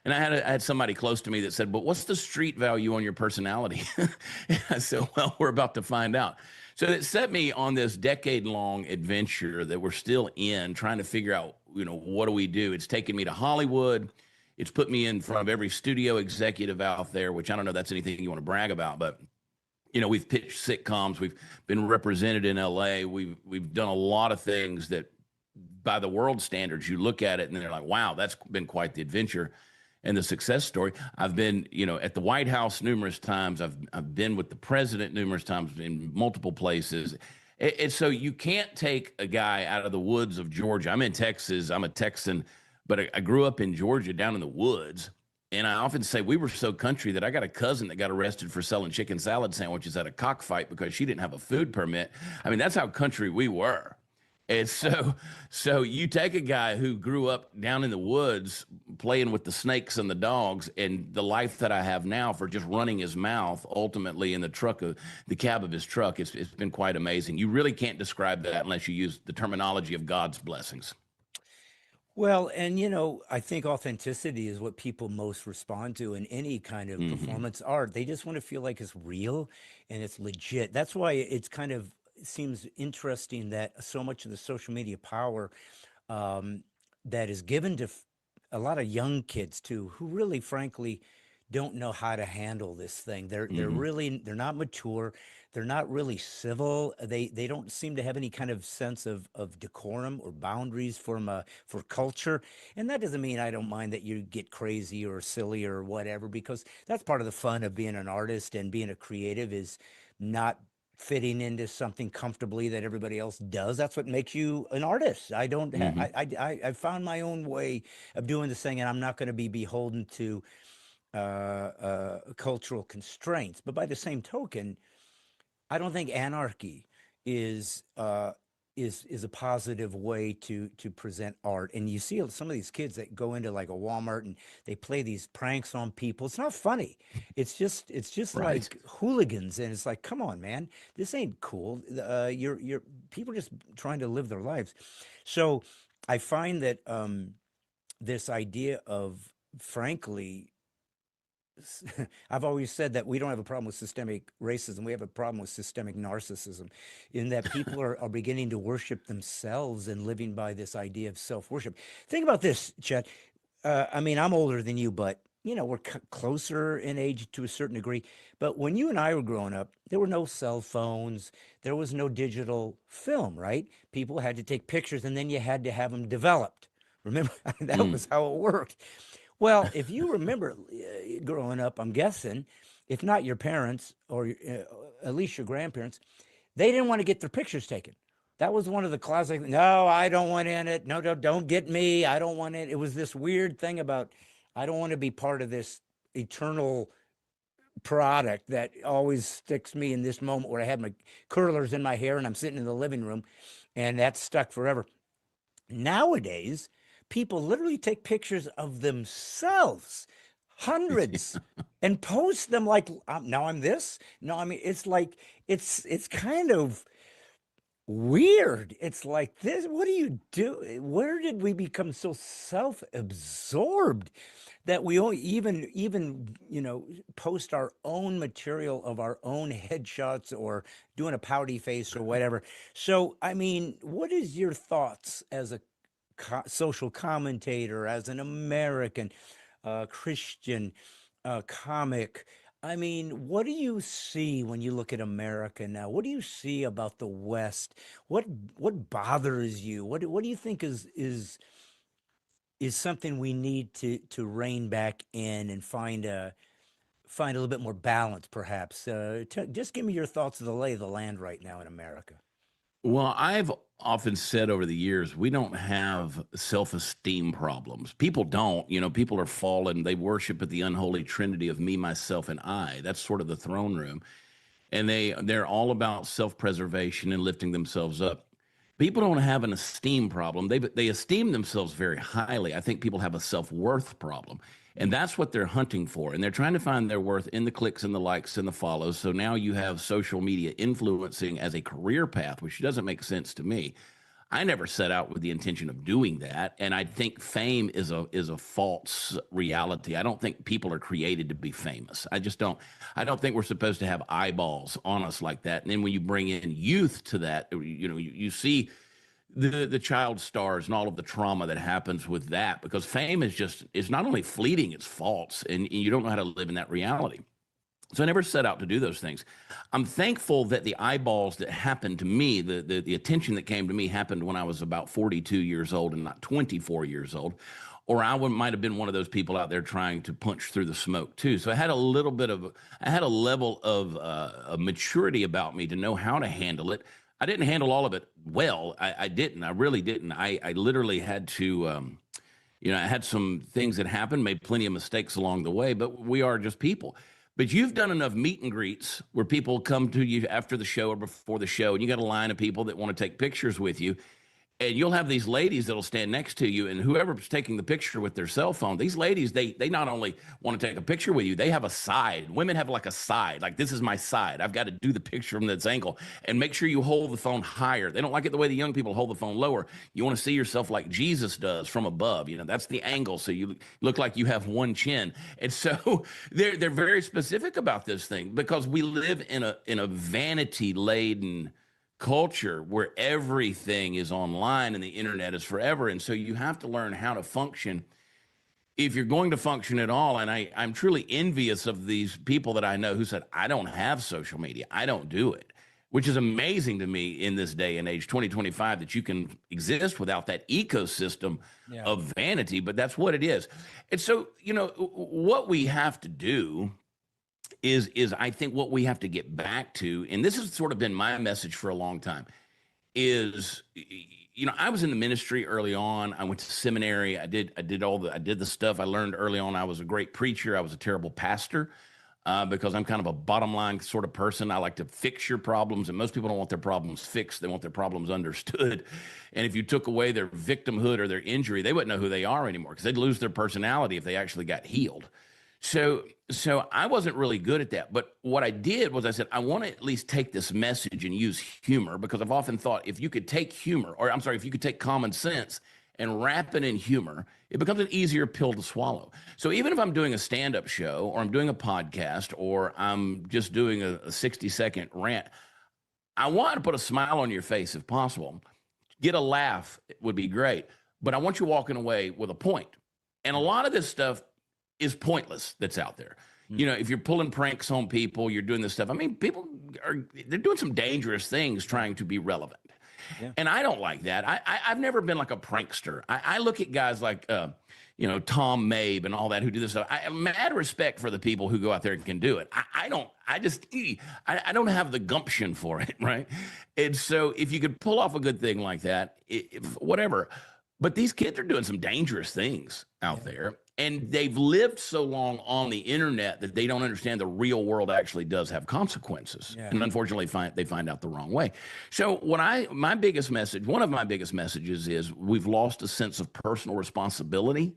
And I had somebody close to me that said, but what's the street value on your personality? And I said, well, we're about to find out. So it set me on this decade-long adventure that we're still in, trying to figure out, what do we do? It's taken me to Hollywood. It's put me in front of every studio executive out there, which I don't know if that's anything you want to brag about, but we've pitched sitcoms. We've been represented in LA. We've done a lot of things that by the world standards, you look at it and they're like, wow, that's been quite the adventure and the success story. I've been, at the White House numerous times. I've been with the president numerous times in multiple places. And so you can't take a guy out of the woods of Georgia. I'm in Texas. I'm a Texan, but I grew up in Georgia down in the woods. And I often say we were so country that I got a cousin that got arrested for selling chicken salad sandwiches at a cockfight because she didn't have a food permit. I mean, that's how country we were. And so you take a guy who grew up down in the woods playing with the snakes and the dogs, and the life that I have now for just running his mouth ultimately in the cab of his truck. It's been quite amazing. You really can't describe that unless you use the terminology of God's blessings. Well, and I think authenticity is what people most respond to in any kind of Hmm. performance art. They just want to feel like it's real and it's legit. That's why it's kind of it seems interesting that so much of the social media power um, that is given to a lot of young kids too, who really, frankly, don't know how to handle this thing. Hmm. They're not mature. They're not really civil. They don't seem to have any kind of sense of decorum or boundaries for culture. And that doesn't mean I don't mind that you get crazy or silly or whatever, because that's part of the fun of being an artist and being a creative is not fitting into something comfortably that everybody else does. That's what makes you an artist. I don't have Hmm. I found my own way of doing this thing, and I'm not going to be beholden to cultural constraints. But by the same token, I don't think anarchy is is a positive way to present art. And you see some of these kids that go into like a Walmart and they play these pranks on people. It's not funny. It's just Right. like hooligans, and it's like, come on, man, this ain't cool. You're people just trying to live their lives. So I find that this idea of, frankly, I've always said that we don't have a problem with systemic racism. We have a problem with systemic narcissism, in that people are beginning to worship themselves and living by this idea of self worship. Think about this, Chet. I mean, I'm older than you, but we're closer in age to a certain degree. But when you and I were growing up, there were no cell phones, there was no digital film, right? People had to take pictures and then you had to have them developed. Remember, that Mm. was how it worked. Well, if you remember growing up, I'm guessing, if not your parents or at least your grandparents, they didn't want to get their pictures taken. That was one of the classic. No, I don't want in it. No, no, don't get me. I don't want it. It was this weird thing about I don't want to be part of this eternal product that always sticks me in this moment where I have my curlers in my hair and I'm sitting in the living room, and that's stuck forever. Nowadays, people literally take pictures of themselves, hundreds, and post them like, now I'm this. No, I mean, it's like, it's kind of weird. It's like this. What do you do? Where did we become so self-absorbed that we only even post our own material of our own headshots or doing a pouty face or whatever? So, I mean, what is your thoughts as a social commentator, as an American Christian comic? I mean, what do you see when you look at America now? What do you see about the West? What bothers you? What do you think is something we need to rein back in and find a little bit more balance, perhaps? Just give me your thoughts of the lay of the land right now in America. Well, I've often said over the years, we don't have self esteem problems. People don't. People are fallen. They worship at the unholy trinity of me, myself, and I. That's sort of the throne room. And they're all about self preservation and lifting themselves up. People don't have an esteem problem. They esteem themselves very highly. I think people have a self worth problem. And that's what they're hunting for. And they're trying to find their worth in the clicks and the likes and the follows. So now you have social media influencing as a career path, which doesn't make sense to me. I never set out with the intention of doing that, and I think fame is a false reality. I don't think people are created to be famous. I just don't. I don't think we're supposed to have eyeballs on us like that. And then when you bring in youth to that, you see the child stars and all of the trauma that happens with that, because fame is not only fleeting, it's false, and you don't know how to live in that reality. So I never set out to do those things. I'm thankful that the eyeballs that happened to me, the attention that came to me happened when I was about 42 years old and not 24 years old. Or might have been one of those people out there trying to punch through the smoke too. So I had a level of maturity about me to know how to handle it. I didn't handle all of it well. I didn't. I really didn't. I literally had to. I had some things that happened, made plenty of mistakes along the way, but we are just people. But you've done enough meet and greets where people come to you after the show or before the show, and you got a line of people that want to take pictures with you. And you'll have these ladies that'll stand next to you, and whoever's taking the picture with their cell phone, these ladies, they not only want to take a picture with you, they have a side. Women have like a side, like this is my side. I've got to do the picture from this angle, and make sure you hold the phone higher. They don't like it the way the young people hold the phone lower. You want to see yourself like Jesus does from above. That's the angle, so you look like you have one chin. And so they're very specific about this thing because we live in a vanity laden culture where everything is online and the internet is forever. And so you have to learn how to function if you're going to function at all. And I'm truly envious of these people that I know who said, I don't have social media. I don't do it, which is amazing to me in this day and age, 2025, that you can exist without that ecosystem of vanity, but that's what it is. And so, what we have to do is I think what we have to get back to, and this has sort of been my message for a long time, is I was in the ministry early on. I went to seminary. I did the stuff I learned early on. I was a great preacher. I was a terrible pastor because I'm kind of a bottom line sort of person. I like to fix your problems, and most people don't want their problems fixed. They want their problems understood. And if you took away their victimhood or their injury, they wouldn't know who they are anymore because they'd lose their personality if they actually got healed. So I wasn't really good at that. But what I did was I said, I want to at least take this message and use humor, because I've often thought if you could take if you could take common sense and wrap it in humor, it becomes an easier pill to swallow. So even if I'm doing a stand-up show or I'm doing a podcast or I'm just doing a 60-second rant, I want to put a smile on your face if possible. Get a laugh would be great. But I want you walking away with a point. And a lot of this stuff is pointless that's out there. If you're pulling pranks on people, you're doing this stuff. I mean, they're doing some dangerous things trying to be relevant. Yeah. And I don't like that. I've never been like a prankster. I look at guys like, Tom Mabe and all that who do this stuff. I have mad respect for the people who go out there and can do it. I don't have the gumption for it, right? And so if you could pull off a good thing like that, whatever. But these kids are doing some dangerous things out there. And they've lived so long on the internet that they don't understand the real world actually does have consequences. Yeah. And unfortunately, they find out the wrong way. So one of my biggest messages is we've lost a sense of personal responsibility.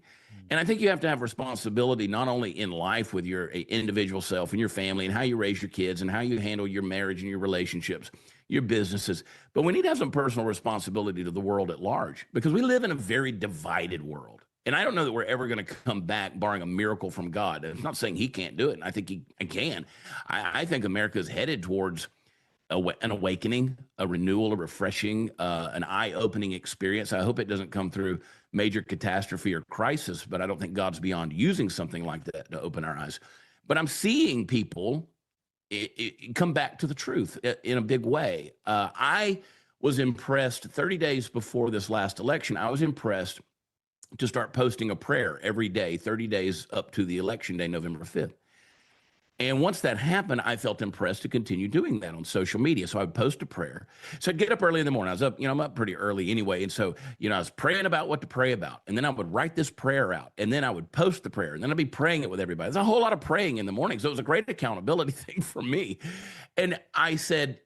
And I think you have to have responsibility not only in life with your individual self and your family and how you raise your kids and how you handle your marriage and your relationships, your businesses, but we need to have some personal responsibility to the world at large, because we live in a very divided world. And I don't know that we're ever going to come back barring a miracle from God. I'm not saying he can't do it, and I think he can. I think America is headed towards an awakening, a renewal, a refreshing, an eye-opening experience. I hope it doesn't come through major catastrophe or crisis, but I don't think God's beyond using something like that to open our eyes. But I'm seeing people come back to the truth in a big way. I was impressed 30 days before this last election. I was impressed to start posting a prayer every day, 30 days up to the election day, November 5th. And once that happened, I felt impressed to continue doing that on social media. So I would post a prayer. So I'd get up early in the morning. I was up, I'm up pretty early anyway. And so, I was praying about what to pray about. And then I would write this prayer out. And then I would post the prayer. And then I'd be praying it with everybody. There's a whole lot of praying in the morning. So it was a great accountability thing for me. And I said,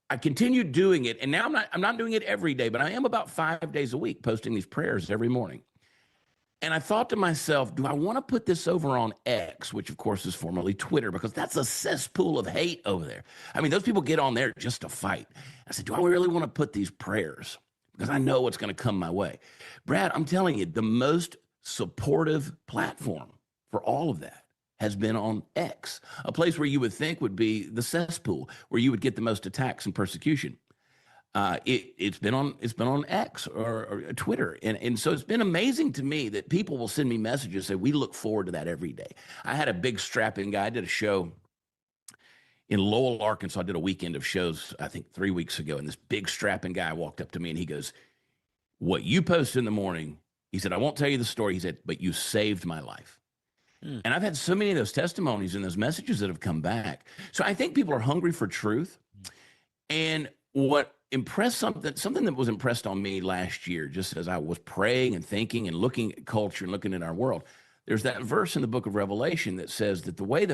I continued doing it. And now I'm not doing it every day, but I am about 5 days a week posting these prayers every morning. And I thought to myself, do I want to put this over on X, which of course is formerly Twitter, because that's a cesspool of hate over there. I mean, those people get on there just to fight. I said, do I really want to put these prayers? Because I know what's going to come my way. Brad, I'm telling you, the most supportive platform for all of that has been on X, a place where you would think would be the cesspool, where you would get the most attacks and persecution. It's been on X or Twitter. And so it's been amazing to me that people will send me messages, say, we look forward to that every day. I had a big strapping guy. I did a show in Lowell, Arkansas. I did a weekend of shows, I think 3 weeks ago. And this big strapping guy walked up to me and he goes, what you post in the morning, he said, I won't tell you the story. He said, but you saved my life. And I've had so many of those testimonies and those messages that have come back. So I think people are hungry for truth. And what impressed something that was impressed on me last year, just as I was praying and thinking and looking at culture and looking at our world. There's that verse in the book of Revelation that says that the way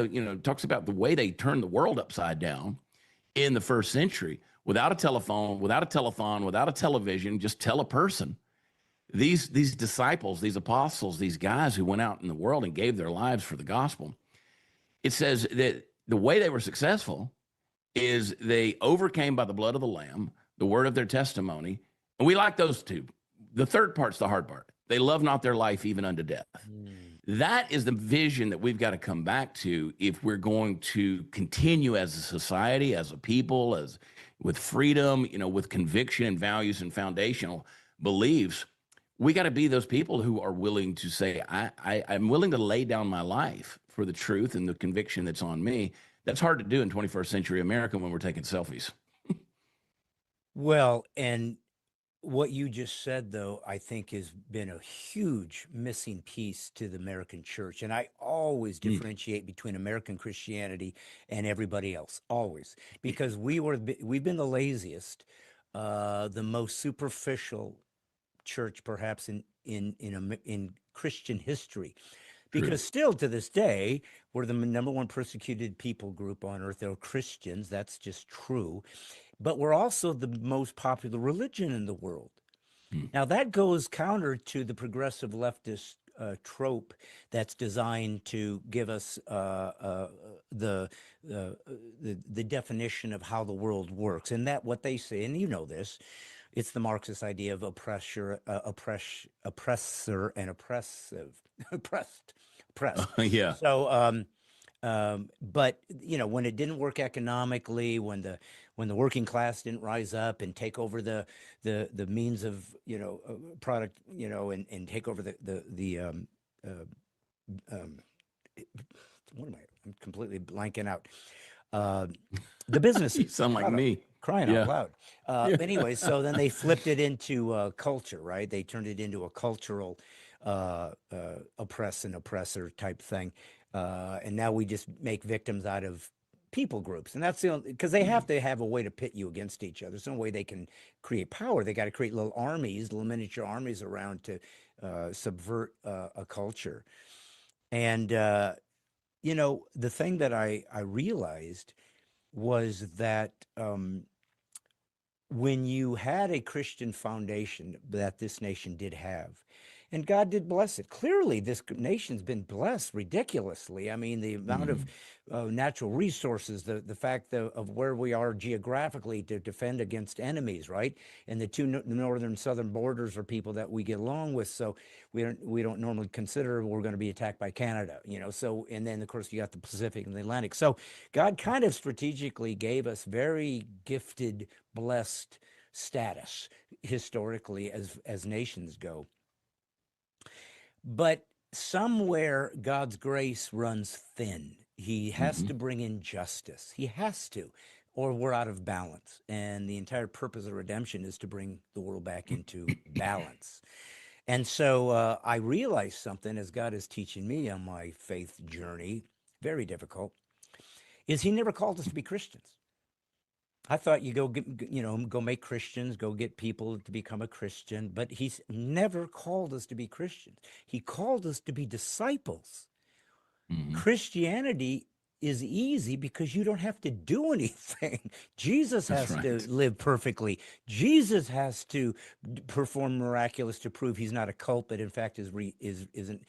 talks about the way they turned the world upside down in the first century without a telephone, without a telethon, without a television, just tell a person. These disciples, these apostles, these guys who went out in the world and gave their lives for the gospel, it says that the way they were successful is they overcame by the blood of the Lamb, the word of their testimony. And we like those two. The third part's the hard part. They love not their life even unto death. That is the vision that we've got to come back to if we're going to continue as a society, as a people, as with freedom, with conviction and values and foundational beliefs. We got to be those people who are willing to say, I'm willing to lay down my life for the truth and the conviction that's on me. That's hard to do in 21st century America when we're taking selfies. Well, and what you just said, though, I think has been a huge missing piece to the American church. And I always differentiate between American Christianity and everybody else, always, because we've been the laziest, the most superficial church, perhaps in Christian history. Because still to this day, we're the number one persecuted people group on earth. They're Christians. That's just true. But we're also the most popular religion in the world. Now, that goes counter to the progressive leftist trope that's designed to give us the definition of how the world works. And that what they say, and you know this, it's the Marxist idea of oppressor and oppressed. Yeah. So, but when it didn't work economically, when the working class didn't rise up and take over the means of product, and take over what am I? I'm completely blanking out. The businesses. You sound like me. Crying Yeah. out loud. Anyway, so then they flipped it into culture, right? They turned it into a cultural oppress and oppressor type thing. And now we just make victims out of people groups. And that's the only, because they have to have a way to pit you against each other. There's no way they can create power. They got to create little armies, little miniature armies around to subvert a culture. And, the thing that I realized was that when you had a Christian foundation that this nation did have, and God did bless it. Clearly, this nation's been blessed ridiculously. I mean, the amount of natural resources, the fact of where we are geographically to defend against enemies, right? And the two northern southern borders are people that we get along with, so we don't normally consider we're going to be attacked by Canada, So, and then of course you got the Pacific and the Atlantic. So God kind of strategically gave us very gifted, blessed status historically as nations go. But somewhere God's grace runs thin. He has to bring in justice. He has to, or we're out of balance. And the entire purpose of redemption is to bring the world back into balance. And so I realized something as God is teaching me on my faith journey, very difficult, is He never called us to be Christians. I thought you go make Christians, go get people to become a Christian, but He's never called us to be Christians. He called us to be disciples. Christianity is easy because you don't have to do anything. Jesus has to live perfectly. Jesus has to perform miraculous to prove He's not a cult, but in fact isn't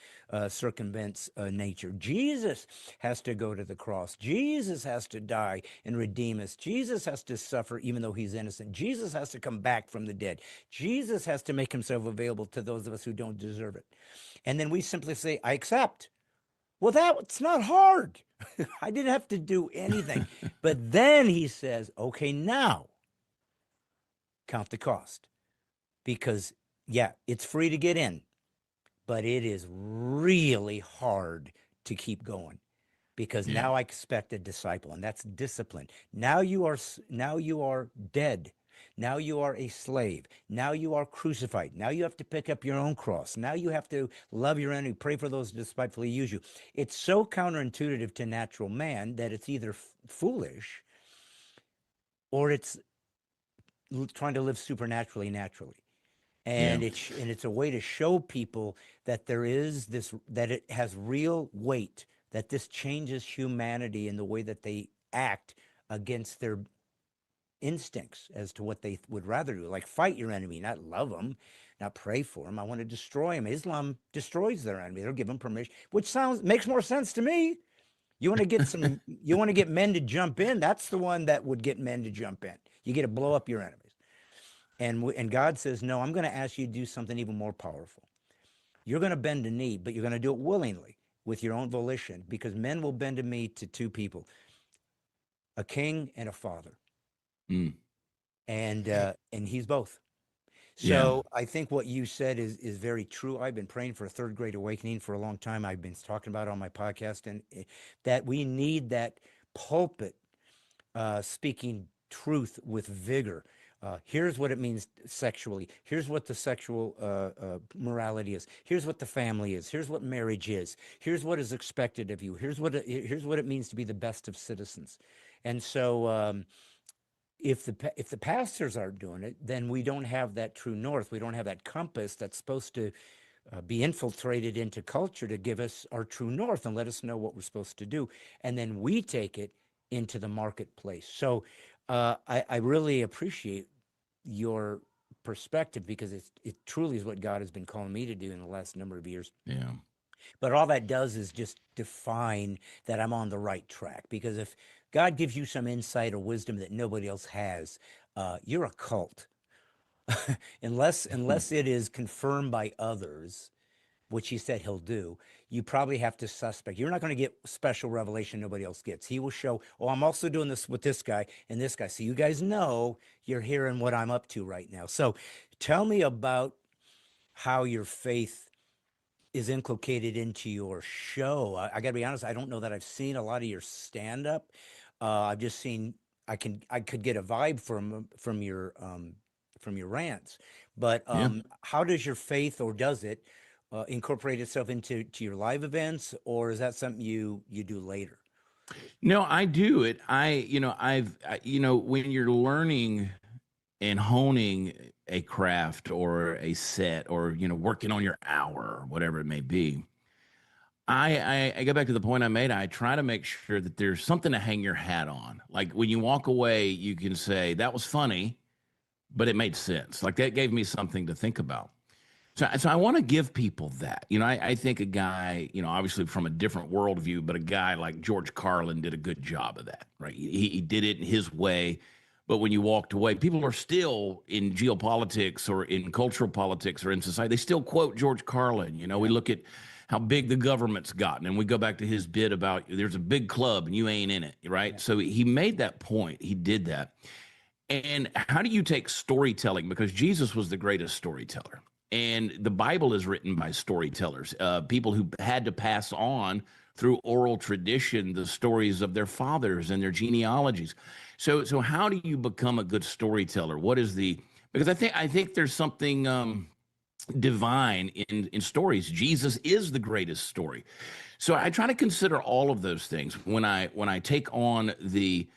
circumvents nature. Jesus has to go to the cross. Jesus has to die and redeem us. Jesus has to suffer even though He's innocent. Jesus has to come back from the dead. Jesus has to make Himself available to those of us who don't deserve it. And then we simply say, I accept. Well, that's not hard. I didn't have to do anything. But then He says, okay, now count the cost. Because, yeah, it's free to get in, but it is really hard to keep going. Because now I expect a disciple, and that's discipline. Now you are dead. Now you are a slave. Now you are crucified. Now you have to pick up your own cross. Now you have to love your enemy, pray for those who despitefully use you. It's so counterintuitive to natural man that it's either foolish or it's trying to live supernaturally naturally. Yeah. And it's a way to show people that there is this, that it has real weight, that this changes humanity in the way that they act against their instincts as to what they would rather do, like fight your enemy, not love them, not pray for them. I want to destroy them. Islam destroys their enemy. They'll give them permission, which sounds makes more sense to me. You want to get some, you want to get men to jump in. That's the one that would get men to jump in. You get to blow up your enemies. And God says, no, I'm going to ask you to do something even more powerful. You're going to bend a knee, but you're going to do it willingly with your own volition, because men will bend a knee to two people, a king and a father. Mm. And he's both. Yeah. So I think what you said is very true. I've been praying for a third great awakening for a long time. I've been talking about it on my podcast, and that we need that pulpit speaking truth with vigor. Here's what it means sexually. Here's what the sexual morality is. Here's what the family is. Here's what marriage is. Here's what is expected of you. Here's what it means to be the best of citizens. And so, if the pastors aren't doing it, then we don't have that true north. We don't have that compass that's supposed to be infiltrated into culture to give us our true north and let us know what we're supposed to do. And then we take it into the marketplace. So I really appreciate your perspective, because it truly is what God has been calling me to do in the last number of years. Yeah. But all that does is just define that I'm on the right track. Because if God gives you some insight or wisdom that nobody else has, you're a cult. unless it is confirmed by others, which he said he'll do, you probably have to suspect. You're not going to get special revelation nobody else gets. He will show, oh, I'm also doing this with this guy and this guy. So you guys know you're hearing what I'm up to right now. So tell me about how your faith is inculcated into your show. I got to be honest, I don't know that I've seen a lot of your stand up. I've just seen, I could get a vibe from your rants. But Yeah. how does your faith, or does it incorporate itself into your live events, or is that something you do later? No, I do it. When you're learning and honing a craft or a set, or, working on your hour or whatever it may be, I go back to the point I made. I try to make sure that there's something to hang your hat on. Like when you walk away, you can say, that was funny, but it made sense. Like that gave me something to think about. So I want to give people that. I think a guy, obviously from a different worldview, but a guy like George Carlin did a good job of that, right? He did it in his way. But when you walked away, people are still in geopolitics or in cultural politics or in society. They still quote George Carlin. We look at how big the government's gotten, and we go back to his bit about there's a big club and you ain't in it, right? Yeah. So he made that point. He did that. And how do you take storytelling? Because Jesus was the greatest storyteller. And the Bible is written by storytellers, people who had to pass on through oral tradition the stories of their fathers and their genealogies. So how do you become a good storyteller? What is because I think there's something divine in stories. Jesus is the greatest story. So I try to consider all of those things when I take on the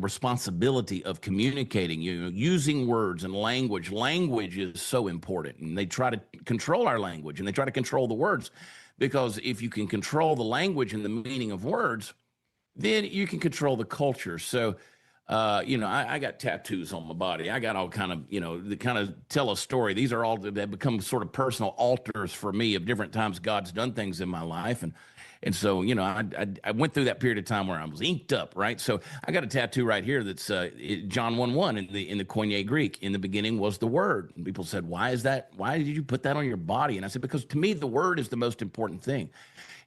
responsibility of communicating, using words and language. Language is so important, and they try to control our language, and they try to control the words, because if you can control the language and the meaning of words, then you can control the culture. So, I got tattoos on my body. I got all kind of, that kind of tell a story. These are all that become sort of personal altars for me of different times God's done things in my life. And so, I went through that period of time where I was inked up, right? So I got a tattoo right here that's John 1:1 in the Koine Greek. In the beginning was the Word. And people said, why is that? Why did you put that on your body? And I said, because to me, the Word is the most important thing.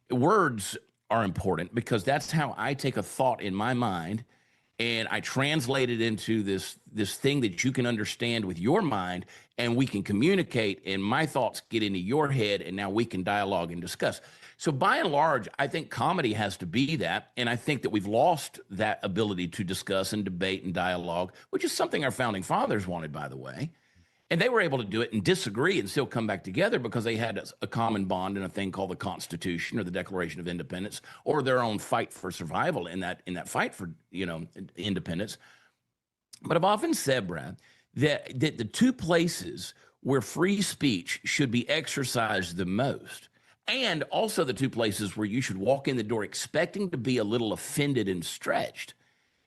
Words are important because that's how I take a thought in my mind and I translate it into this thing that you can understand with your mind, and we can communicate, and my thoughts get into your head, and now we can dialogue and discuss. So by and large, I think comedy has to be that, and I think that we've lost that ability to discuss and debate and dialogue, which is something our founding fathers wanted, by the way. And they were able to do it and disagree and still come back together because they had a common bond in a thing called the Constitution or the Declaration of Independence, or their own fight for survival in that fight for independence. But I've often said, Brad, that the two places where free speech should be exercised the most, and also the two places where you should walk in the door expecting to be a little offended and stretched,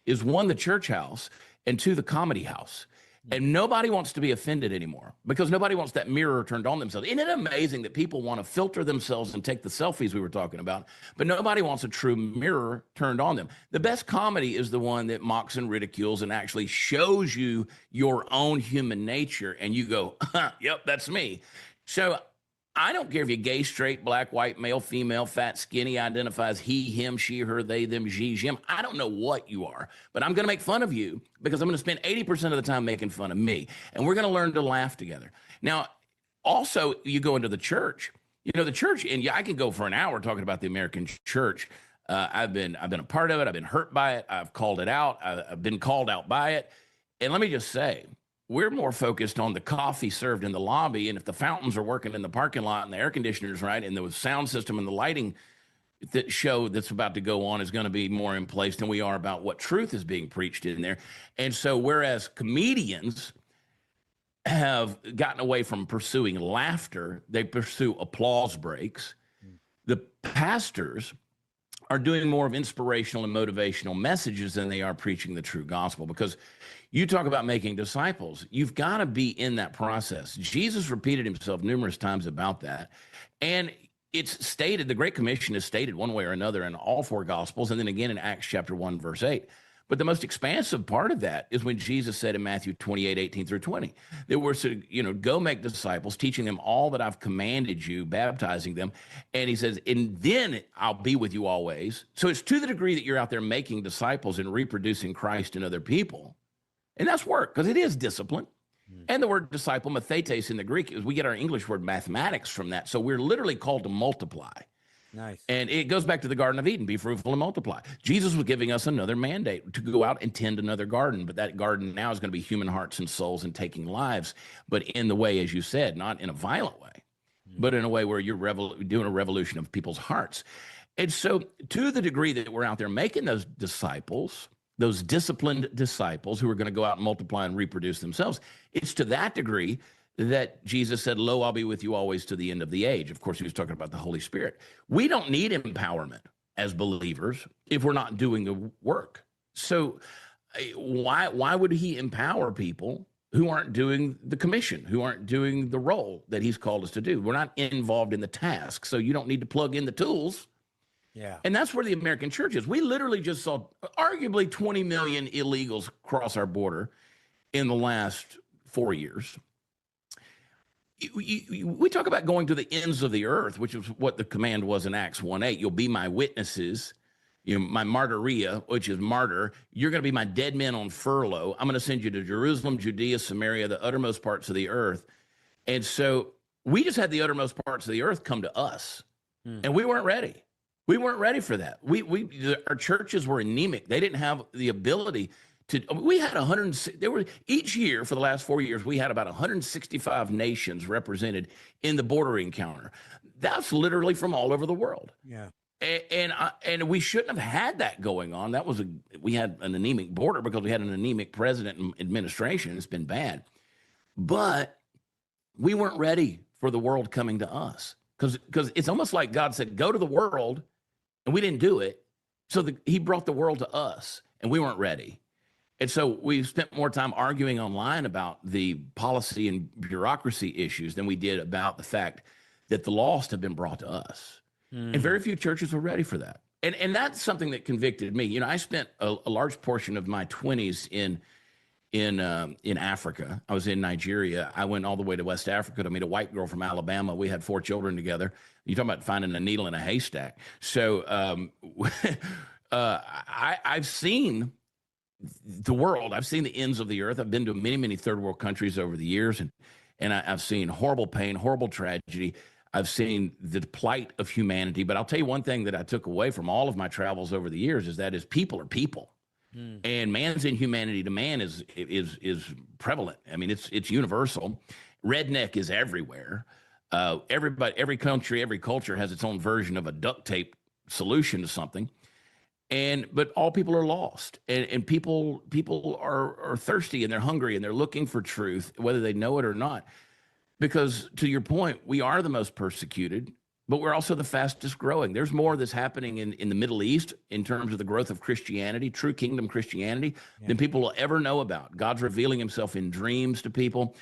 is one, the church house, and two, the comedy house. And nobody wants to be offended anymore because nobody wants that mirror turned on themselves. Isn't it amazing that people want to filter themselves and take the selfies we were talking about, but nobody wants a true mirror turned on them? The best comedy is the one that mocks and ridicules and actually shows you your own human nature, and you go, yep, that's me. So I don't care if you're gay, straight, black, white, male, female, fat, skinny, identifies he, him, she, her, they, them, she, him. I don't know what you are, but I'm going to make fun of you because I'm going to spend 80% of the time making fun of me. And we're going to learn to laugh together. Now, also, you go into the church. You know, the church, and yeah, I can go for an hour talking about the American church. I've been a part of it. I've been hurt by it. I've called it out. I've been called out by it. And let me just say, we're more focused on the coffee served in the lobby, and if the fountains are working in the parking lot and the air conditioners right, and the sound system and the lighting show that's about to go on is going to be more in place than we are about what truth is being preached in there. And so whereas comedians have gotten away from pursuing laughter, they pursue applause breaks. The pastors are doing more of inspirational and motivational messages than they are preaching the true gospel, because you talk about making disciples. You've got to be in that process. Jesus repeated himself numerous times about that. And it's stated, the Great Commission is stated one way or another in all four gospels, and then again in Acts chapter 1, verse 8. But the most expansive part of that is when Jesus said in Matthew 28, 18 through 20, that we're to, go make disciples, teaching them all that I've commanded you, baptizing them. And he says, and then I'll be with you always. So it's to the degree that you're out there making disciples and reproducing Christ in other people. And that's work, because it is discipline. And the word disciple, mathetes in the Greek, is we get our English word mathematics from that. So we're literally called to multiply. Nice. And it goes back to the Garden of Eden, be fruitful and multiply. Jesus was giving us another mandate to go out and tend another garden. But that garden now is going to be human hearts and souls and taking lives, but in the way, as you said, not in a violent way, but in a way where you're doing a revolution of people's hearts. And so to the degree that we're out there making those disciples, those disciplined disciples who are going to go out and multiply and reproduce themselves, it's to that degree that Jesus said, lo, I'll be with you always to the end of the age. Of course, he was talking about the Holy Spirit. We don't need empowerment as believers if we're not doing the work. So why would he empower people who aren't doing the commission, who aren't doing the role that he's called us to do? We're not involved in the task. So you don't need to plug in the tools. Yeah. And that's where the American church is. We literally just saw arguably 20 million illegals cross our border in the last 4 years. We talk about going to the ends of the earth, which is what the command was in Acts 1:8. You'll be my witnesses, my martyria, which is martyr. You're going to be my dead men on furlough. I'm going to send you to Jerusalem, Judea, Samaria, the uttermost parts of the earth. And so we just had the uttermost parts of the earth come to us, and we weren't ready. We weren't ready for that. Our churches were anemic. They didn't have the ability to. We had 100. There were each year for the last 4 years. We had about 165 nations represented in the border encounter. That's literally from all over the world. Yeah. And we shouldn't have had that going on. We had an anemic border because we had an anemic president and administration. It's been bad, but we weren't ready for the world coming to us, because it's almost like God said, "Go to the world." And we didn't do it. So he brought the world to us, and we weren't ready. And so we spent more time arguing online about the policy and bureaucracy issues than we did about the fact that the lost have been brought to us. And very few churches were ready for that. And that's something that convicted me. I spent a large portion of my 20s in Africa. I was in Nigeria. I went all the way to West Africa to meet a white girl from Alabama. We had 4 children together. You're talking about finding a needle in a haystack. So I've seen the world. I've seen the ends of the earth. I've been to many, many third world countries over the years, and I've seen horrible pain, horrible tragedy. I've seen the plight of humanity. But I'll tell you one thing that I took away from all of my travels over the years is that people are people. And man's inhumanity to man is prevalent. I mean, it's universal. Redneck is everywhere. Every country, every culture has its own version of a duct tape solution to something. but all people are lost, and people are thirsty and they're hungry and they're looking for truth, whether they know it or not. Because to your point, we are the most persecuted, but we're also the fastest growing. There's more that's happening in the Middle East in terms of the growth of Christianity, true kingdom Christianity, than people will ever know about. God's revealing himself in dreams to people,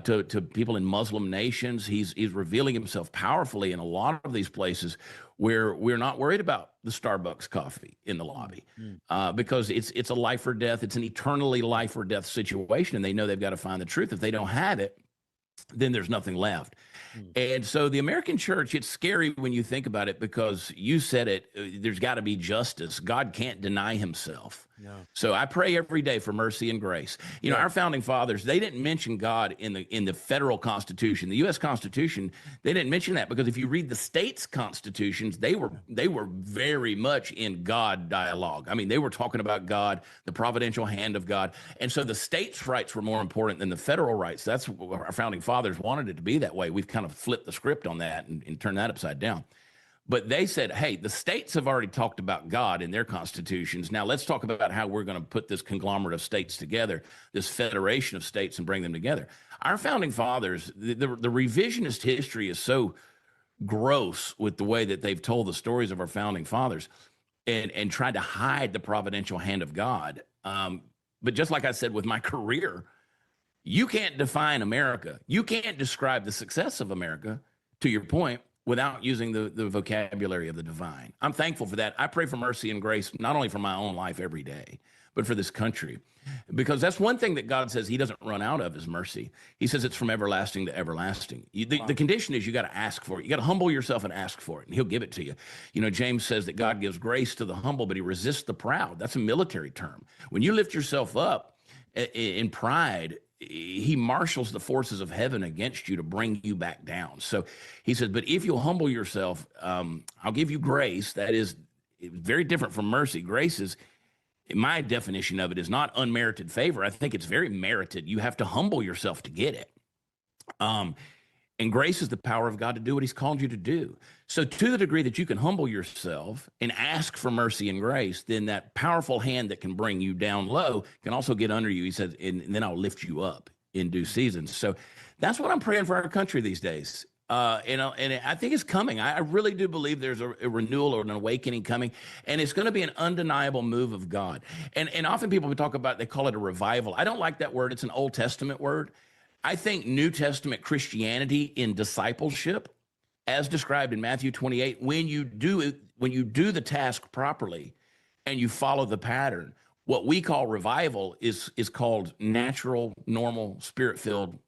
to people in Muslim nations. He's revealing himself powerfully in a lot of these places where we're not worried about the Starbucks coffee in the lobby, because it's a life or death. It's an eternally life or death situation, and they know they've got to find the truth. If they don't have it, then there's nothing left. And so the American church, it's scary when you think about it, because you said it, there's got to be justice. God can't deny himself. No. So I pray every day for mercy and grace. You know, our founding fathers, they didn't mention God in the federal Constitution, the U.S. Constitution. They didn't mention that, because if you read the states' constitutions, they were very much in God dialogue. I mean, they were talking about God, the providential hand of God. And so the states' rights were more important than the federal rights. That's what our founding fathers wanted it to be that way. We've kind of flipped the script on that and turned that upside down. But they said, hey, the states have already talked about God in their constitutions. Now let's talk about how we're going to put this conglomerate of states together, this federation of states, and bring them together. Our founding fathers, the revisionist history is so gross with the way that they've told the stories of our founding fathers and tried to hide the providential hand of God. But just like I said with my career, you can't define America. You can't describe the success of America, to your point, without using the vocabulary of the divine. I'm thankful for that. I pray for mercy and grace, not only for my own life every day, but for this country. Because that's one thing that God says he doesn't run out of, is mercy. He says it's from everlasting to everlasting. The condition is you got to ask for it. You got to humble yourself and ask for it, and he'll give it to you. You know, James says that God gives grace to the humble, but he resists the proud. That's a military term. When you lift yourself up in pride, he marshals the forces of heaven against you to bring you back down. So he says, but if you'll humble yourself, I'll give you grace. That is very different from mercy. Grace is, my definition of it, is not unmerited favor. I think it's very merited. You have to humble yourself to get it. And grace is the power of God to do what he's called you to do. So to the degree that you can humble yourself and ask for mercy and grace, then that powerful hand that can bring you down low can also get under you. He said, and then I'll lift you up in due season. So that's what I'm praying for our country these days. And I think it's coming. I really do believe there's a renewal or an awakening coming, and it's going to be an undeniable move of God. And often people talk about, they call it a revival. I don't like that word. It's an Old Testament word. I think New Testament Christianity in discipleship, as described in Matthew 28, when you do the task properly and you follow the pattern, what we call revival is called natural, normal, spirit-filled,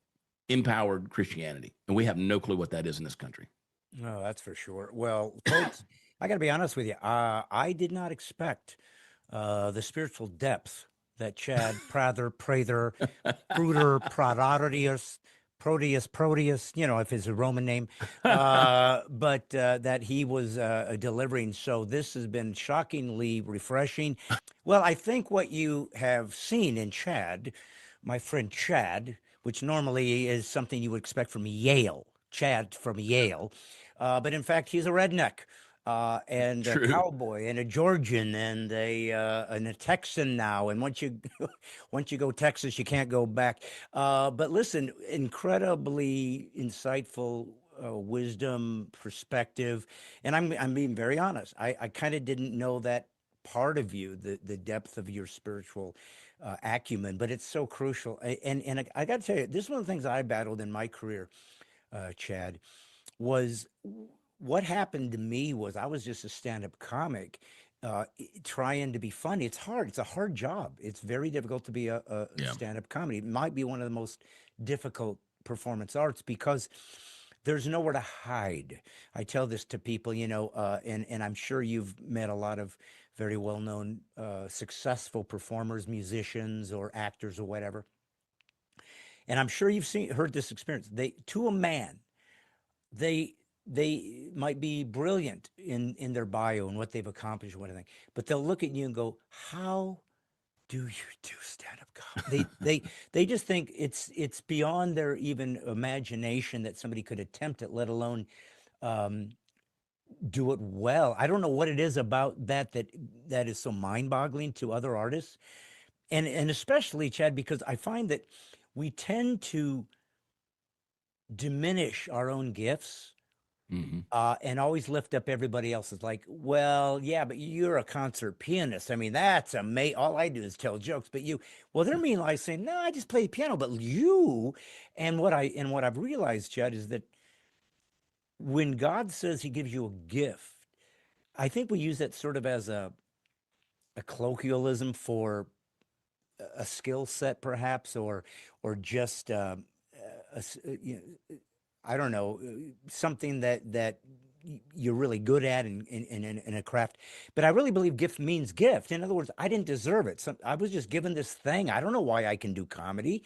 empowered Christianity. And we have no clue what that is in this country. No, that's for sure. Well, folks, I got to be honest with you. I did not expect the spiritual depth that Chad Prather, Prather, Proteus, you know, if it's a Roman name, but that he was delivering. So this has been shockingly refreshing. Well, I think what you have seen in Chad, my friend Chad, which normally is something you would expect from Yale, Chad from Yale, but in fact, he's a redneck. And a cowboy and a Georgian and a Texan now. And once you go Texas, you can't go back. But listen, incredibly insightful wisdom, perspective. And I'm being very honest. I kind of didn't know that part of you, the depth of your spiritual acumen, but it's so crucial. And I got to tell you, this is one of the things I battled in my career, Chad, was what happened to me was I was just a stand-up comic trying to be funny. It's hard. It's a hard job. It's very difficult to be a stand-up comedy. It might be one of the most difficult performance arts because there's nowhere to hide. I tell this to people, you know, and I'm sure you've met a lot of very well-known, successful performers, musicians or actors or whatever. And I'm sure you've heard this experience. To a man, they might be brilliant in their bio and what they've accomplished and everything, but they'll look at you and go, how do you do stand-up comedy? They just think it's beyond their even imagination that somebody could attempt it, let alone do it well. I don't know what it is about that is so mind-boggling to other artists, and especially Chad, because I find that we tend to diminish our own gifts Hmm. and always lift up everybody else's. Like, well, yeah, but you're a concert pianist. I mean, that's amazing. All I do is tell jokes, but you, well, they're mean like saying, no, I just play the piano, but you, and what I've realized, Chad, is that when God says He gives you a gift, I think we use that sort of as a colloquialism for a skill set, perhaps, or just you know, I don't know, something that you're really good at in a craft. But I really believe gift means gift. In other words, I didn't deserve it. I was just given this thing. I don't know why I can do comedy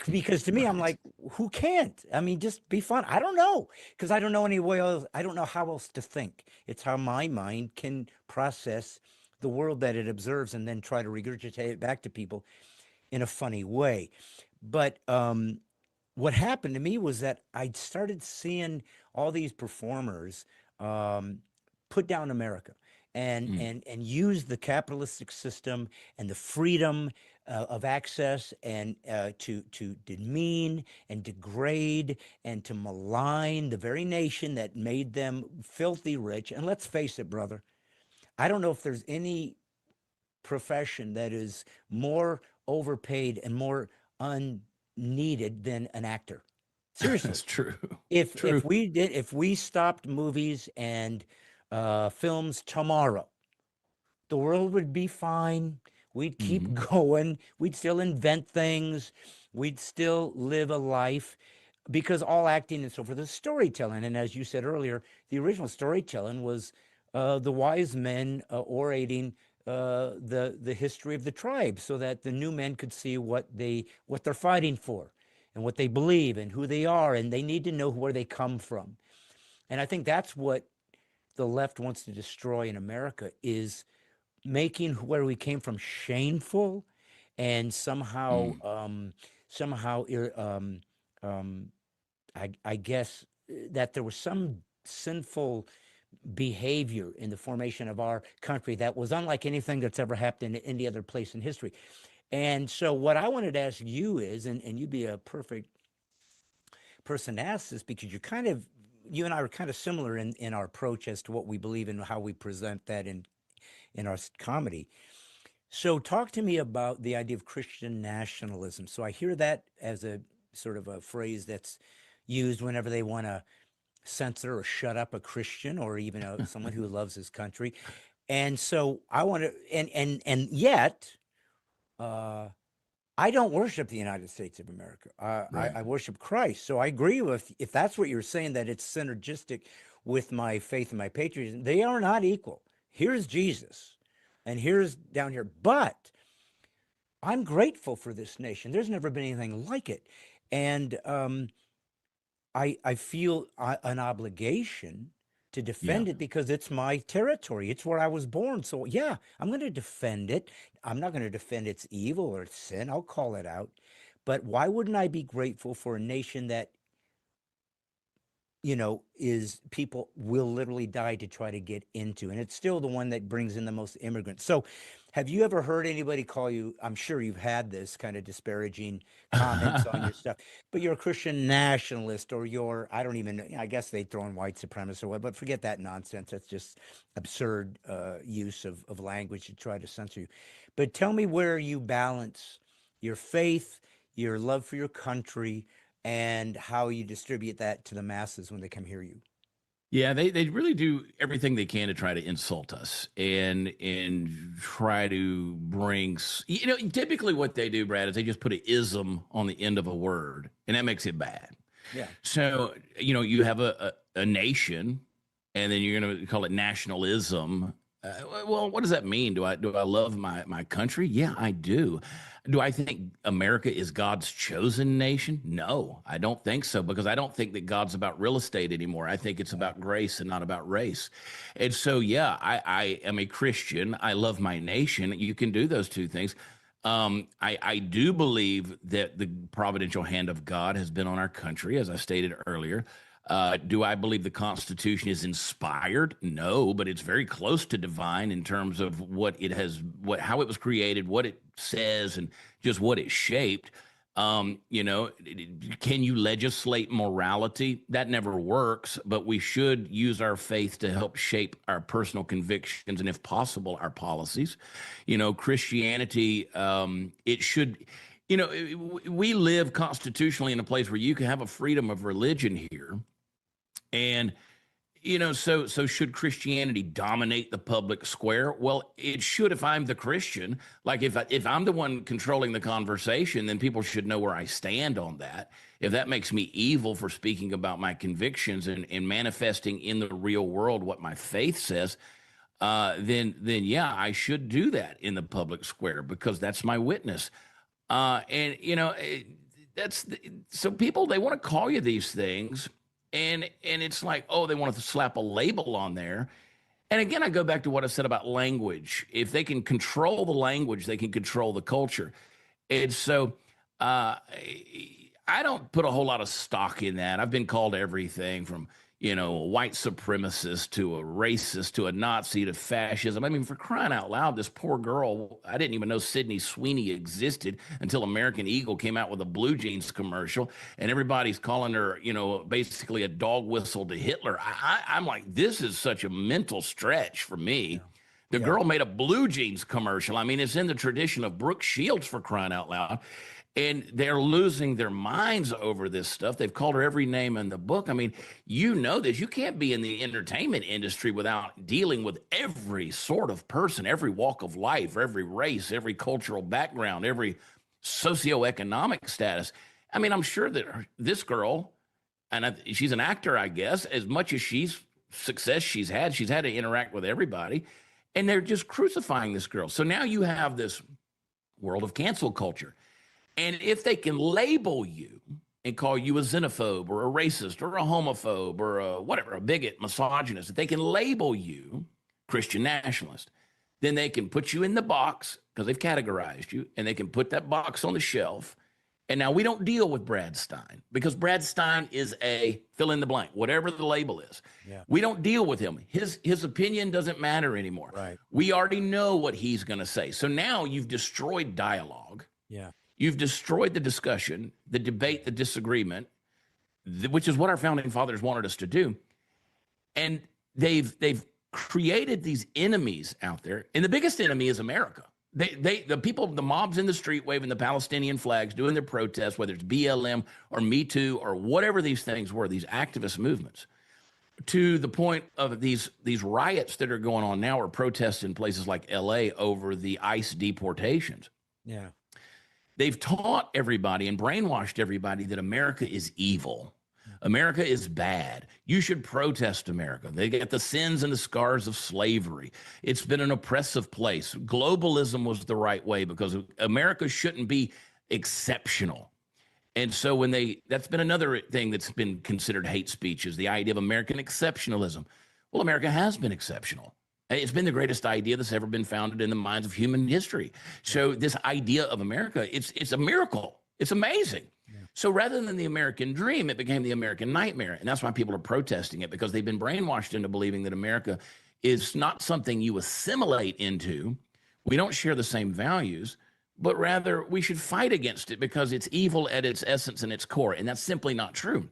because to me, I'm Right. like, who can't? I mean, just be fun. I don't know because I don't know any way else. I don't know how else to think. It's how my mind can process the world that it observes and then try to regurgitate it back to people in a funny way. But what happened to me was that I started seeing all these performers um, put down America Mm. and use the capitalistic system and the freedom of access and to demean and degrade and to malign the very nation that made them filthy rich. And let's face it, brother, I don't know if there's any profession that is more overpaid and more unneeded than an actor. That's Seriously, true. if True. we stopped movies and films tomorrow, the world would be fine. We'd keep Hmm. going. We'd still invent things. We'd still live a life because all acting and so forth is storytelling. And as you said earlier, the original storytelling was the wise men orating the history of the tribe, so that the new men could see what they're fighting for, and what they believe, and who they are, and they need to know where they come from. And I think that's what the left wants to destroy in America is making where we came from shameful and somehow Mm. somehow um, I guess that there was some sinful behavior in the formation of our country that was unlike anything that's ever happened in any other place in history. And so, what I wanted to ask you is, and you'd be a perfect person to ask this because you and I are kind of similar in our approach as to what we believe and how we present that in our comedy. So, talk to me about the idea of Christian nationalism. So, I hear that as a sort of a phrase that's used whenever they want to censor or shut up a Christian or even someone who loves his country. And so, I want to, and yet, uh, I don't worship the United States of America. Right. I worship Christ. So, I agree with if that's what you're saying, that it's synergistic with my faith and my patriotism. They are not equal. Here's Jesus, and here's down here, but I'm grateful for this nation. There's never been anything like it, and I feel an obligation to Yeah. defend it because it's my territory. It's where I was born. So yeah, I'm going to defend it. I'm not going to defend its evil or its sin. I'll call it out. But why wouldn't I be grateful for a nation that is people will literally die to try to get into. And it's still the one that brings in the most immigrants. So, have you ever heard anybody call you? I'm sure you've had this kind of disparaging comments on your stuff, but you're a Christian nationalist or I don't even know, I guess they throw in white supremacist or what, but forget that nonsense. That's just absurd use of language to try to censor you. But tell me where you balance your faith, your love for your country, and how you distribute that to the masses when they come hear you. Yeah, they really do everything they can to try to insult us and try to bring typically what they do, Brad, is they just put an ism on the end of a word, and that makes it bad. Yeah. So you have a nation, and then you're going to call it nationalism. Well, what does that mean? Do I love my country? Yeah, I do. Do I think America is God's chosen nation? No, I don't think so, because I don't think that God's about real estate anymore. I think it's Yeah. about grace and not about race. And so, yeah, I am a Christian. I love my nation. You can do those two things. I do believe that the providential hand of God has been on our country, as I stated earlier. Do I believe the Constitution is inspired? No, but it's very close to divine in terms of what it has, how it was created, what it says, and just what it shaped. You know, can you legislate morality? That never works, but we should use our faith to help shape our personal convictions and, if possible, our policies. You know, Christianity, it should, you know, we live constitutionally in a place where you can have a freedom of religion here. And you know, so should Christianity dominate the public square? Well, it should if I'm the Christian. Like if I'm the one controlling the conversation, then people should know where I stand on that. If that makes me evil for speaking about my convictions and manifesting in the real world what my faith says, then yeah, I should do that in the public square because that's my witness. And you know, so people, they want to call you these things. And it's like, oh, they want to slap a label on there. And again, I go back to what I said about language. If they can control the language, they can control the culture. And so I don't put a whole lot of stock in that. I've been called everything from, you know, a white supremacist to a racist to a Nazi to fascism. I mean, for crying out loud, this poor girl, I didn't even know Sydney Sweeney existed until American Eagle came out with a blue jeans commercial, and everybody's calling her, you know, basically a dog whistle to Hitler. I'm like, this is such a mental stretch for me. Yeah. The girl made a blue jeans commercial. I mean, it's in the tradition of Brooke Shields, for crying out loud. And they're losing their minds over this stuff. They've called her every name in the book. I mean, you know this. You can't be in the entertainment industry without dealing with every sort of person, every walk of life, every race, every cultural background, every socioeconomic status. I mean, I'm sure that this girl, and she's an actor, I guess, as much as she's had to interact with everybody. And they're just crucifying this girl. So now you have this world of cancel culture. And if they can label you and call you a xenophobe or a racist or a homophobe or a whatever, a bigot, misogynist, if they can label you Christian nationalist, then they can put you in the box because they've categorized you, and they can put that box on the shelf. And now we don't deal with Brad Stein because Brad Stein is a fill in the blank, whatever the label is. Yeah. We don't deal with him. His opinion doesn't matter anymore. Right. We already know what he's going to say. So now you've destroyed dialogue. Yeah. You've destroyed the discussion, the debate, the disagreement, which is what our founding fathers wanted us to do. And they've created these enemies out there. And the biggest enemy is America. The people, the mobs in the street waving the Palestinian flags, doing their protests, whether it's BLM or Me Too or whatever these things were, these activist movements, to the point of these riots that are going on now, or protests in places like LA over the ICE deportations. Yeah. They've taught everybody and brainwashed everybody that America is evil. America is bad. You should protest America. They get the sins and the scars of slavery. It's been an oppressive place. Globalism was the right way because America shouldn't be exceptional. And so that's been another thing that's been considered hate speech, is the idea of American exceptionalism. Well, America has been exceptional. It's been the greatest idea that's ever been founded in the minds of human history. So this idea of America, it's a miracle. It's amazing. Yeah. So rather than the American dream, it became the American nightmare. And that's why people are protesting it, because they've been brainwashed into believing that America is not something you assimilate into. We don't share the same values, but rather we should fight against it because it's evil at its essence and its core. And that's simply not true.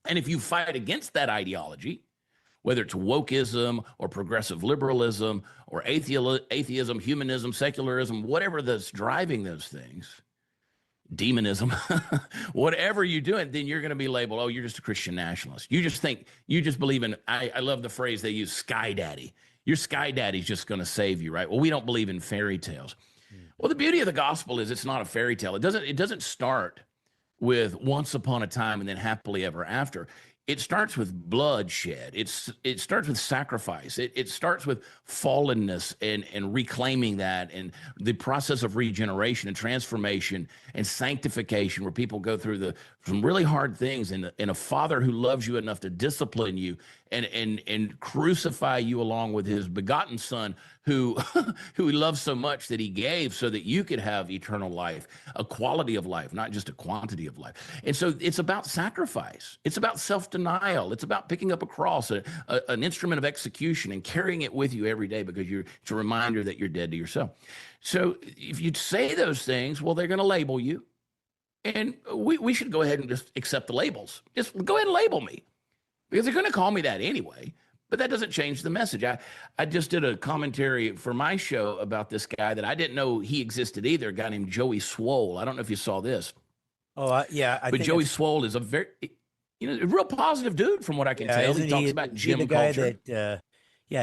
And if you fight against that ideology, whether it's wokeism or progressive liberalism or atheism, humanism, secularism, whatever that's driving those things, demonism, whatever you're doing, then you're going to be labeled, oh, you're just a Christian nationalist. You just believe in, I love the phrase they use, sky daddy. Your sky daddy's just going to save you, right? Well, we don't believe in fairy tales. Well, the beauty of the gospel is it's not a fairy tale. It doesn't start with once upon a time and then happily ever after. It starts with bloodshed. It starts with sacrifice. It starts with fallenness and reclaiming that, and the process of regeneration and transformation and sanctification, where people go through some really hard things, and a father who loves you enough to discipline you and crucify you along with his begotten son, who who he loves so much that he gave so that you could have eternal life, a quality of life, not just a quantity of life. And so it's about sacrifice, it's about self-denial, it's about picking up a cross, an instrument of execution, and carrying it with you every day, because it's a reminder that you're dead to yourself. So if you say those things, well, they're going to label you. And we should go ahead and just accept the labels. Just go ahead and label me, because they're going to call me that anyway. But that doesn't change the message. I just did a commentary for my show about this guy that I didn't know he existed either, a guy named Joey Swole. I don't know if you saw this. Oh, yeah. But Joey Swole is a very, a real positive dude from what I can tell. He talks about gym the guy culture. that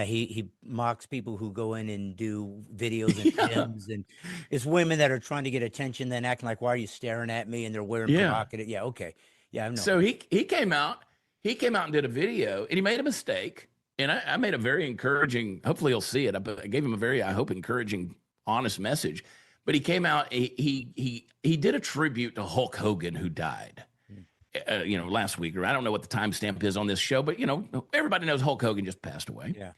he mocks people who go in and do videos in gyms, and it's women that are trying to get attention, then acting like, why are you staring at me? And they're wearing provocative. Yeah, okay. Yeah, I know. So he came out and did a video, and he made a mistake. And I made a very encouraging, hopefully he'll see it. I gave him a very, I hope, encouraging, honest message. But he came out, he did a tribute to Hulk Hogan, who died, last week, or I don't know what the timestamp is on this show, but everybody knows Hulk Hogan just passed away. Yeah.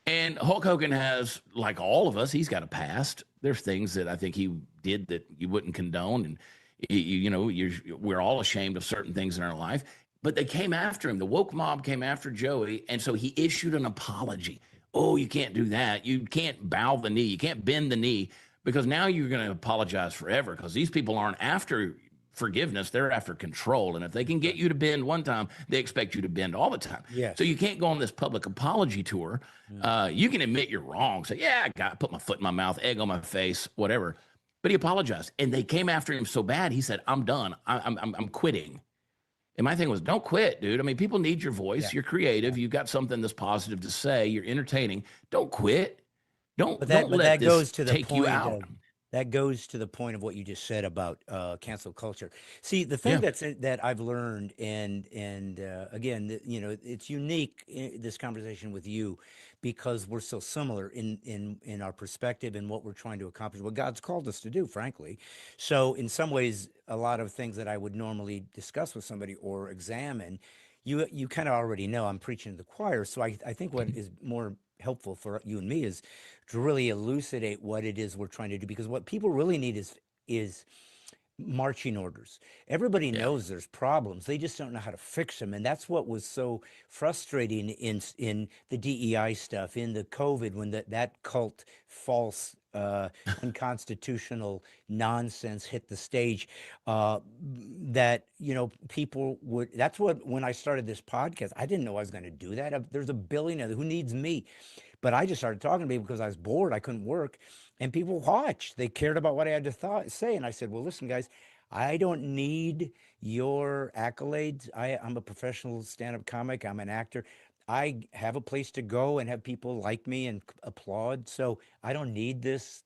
And Hulk Hogan has, like all of us, he's got a past. There's things that I think he did that you wouldn't condone, and we're all ashamed of certain things in our life. But they came after him. The woke mob came after Joey, and so he issued an apology. Oh, you can't do that. You can't bow the knee. You can't bend the knee, because now you're going to apologize forever, because these people aren't after forgiveness. They're after control. And if they can get you to bend one time, they expect you to bend all the time. Yes. So you can't go on this public apology tour. You can admit you're wrong. Say, yeah, I put my foot in my mouth, egg on my face, whatever. But he apologized. And they came after him so bad, he said, I'm done. I'm quitting. And my thing was, don't quit, dude. I mean, people need your voice. Yeah. You're creative. You've got something that's positive to say. You're entertaining. Don't quit. Don't let this goes to the take you out. That goes to the point of what you just said about cancel culture. See, the thing that I've learned, and again, it's unique, this conversation with you, because we're so similar in our perspective and what we're trying to accomplish, what God's called us to do, frankly. So in some ways, a lot of things that I would normally discuss with somebody or examine, you kind of already know. I'm preaching to the choir. So I think what is more helpful for you and me is to really elucidate what it is we're trying to do, because what people really need is marching orders. Everybody knows there's problems. They just don't know how to fix them. And that's what was so frustrating in the DEI stuff, in the COVID, when that cult, false, unconstitutional nonsense hit the stage, that, people would, that's what, when I started this podcast, I didn't know I was going to do that. There's a billion of them. Who needs me? But I just started talking to people because I was bored. I couldn't work. And people watched. They cared about what I had to say. And I said, well, listen, guys, I don't need your accolades. I'm a professional stand-up comic. I'm an actor. I have a place to go and have people like me and applaud. So I don't need this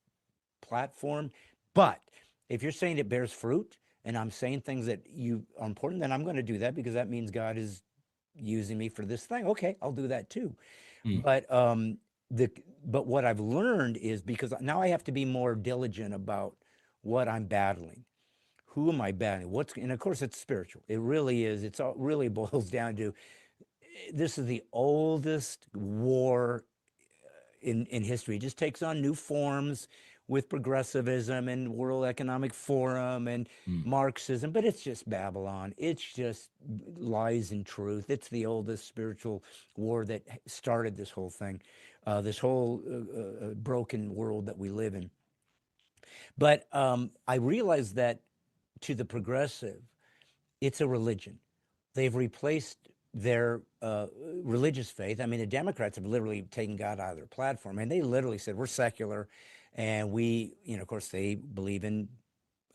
platform. But if you're saying it bears fruit and I'm saying things that you are important, then I'm going to do that, because that means God is using me for this thing. Okay, I'll do that too. But but what I've learned is, because now I have to be more diligent about what I'm battling. Who am I battling? And of course, it's spiritual. It really is. It really boils down to, this is the oldest war in history. It just takes on new forms with progressivism and World Economic Forum and Marxism, but it's just Babylon. It's just lies and truth. It's the oldest spiritual war that started this whole thing, this whole broken world that we live in. But I realized that to the progressive, it's a religion. They've replaced their religious faith. I mean, the Democrats have literally taken God out of their platform, and they literally said, we're secular. And we, of course, they believe in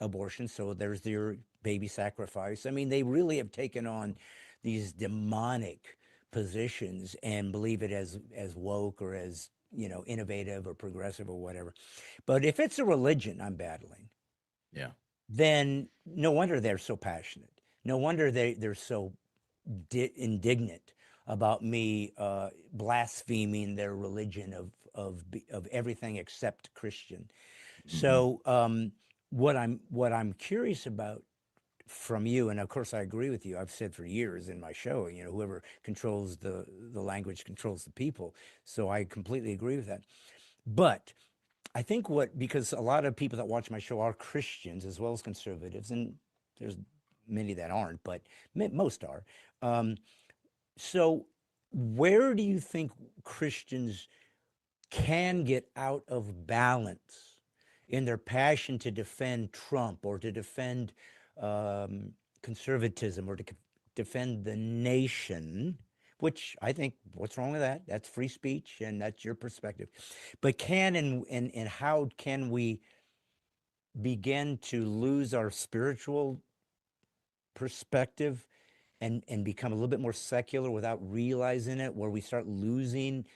abortion. So there's their baby sacrifice. I mean, they really have taken on these demonic positions and believe it as woke or as, innovative or progressive or whatever. But if it's a religion I'm battling, then no wonder they're so passionate. No wonder they're so indignant about me blaspheming their religion of everything except Christian. So what I'm curious about from you, and of course I agree with you. I've said for years in my show, whoever controls the language controls the people. So I completely agree with that. But I think because a lot of people that watch my show are Christians as well as conservatives, and there's many that aren't, but most are. Um, so where do you think Christians can get out of balance in their passion to defend Trump or to defend um, conservatism or to defend the nation, which I think, what's wrong with that? That's free speech and that's your perspective. But and how can we begin to lose our spiritual perspective and become a little bit more secular without realizing it, where we start losing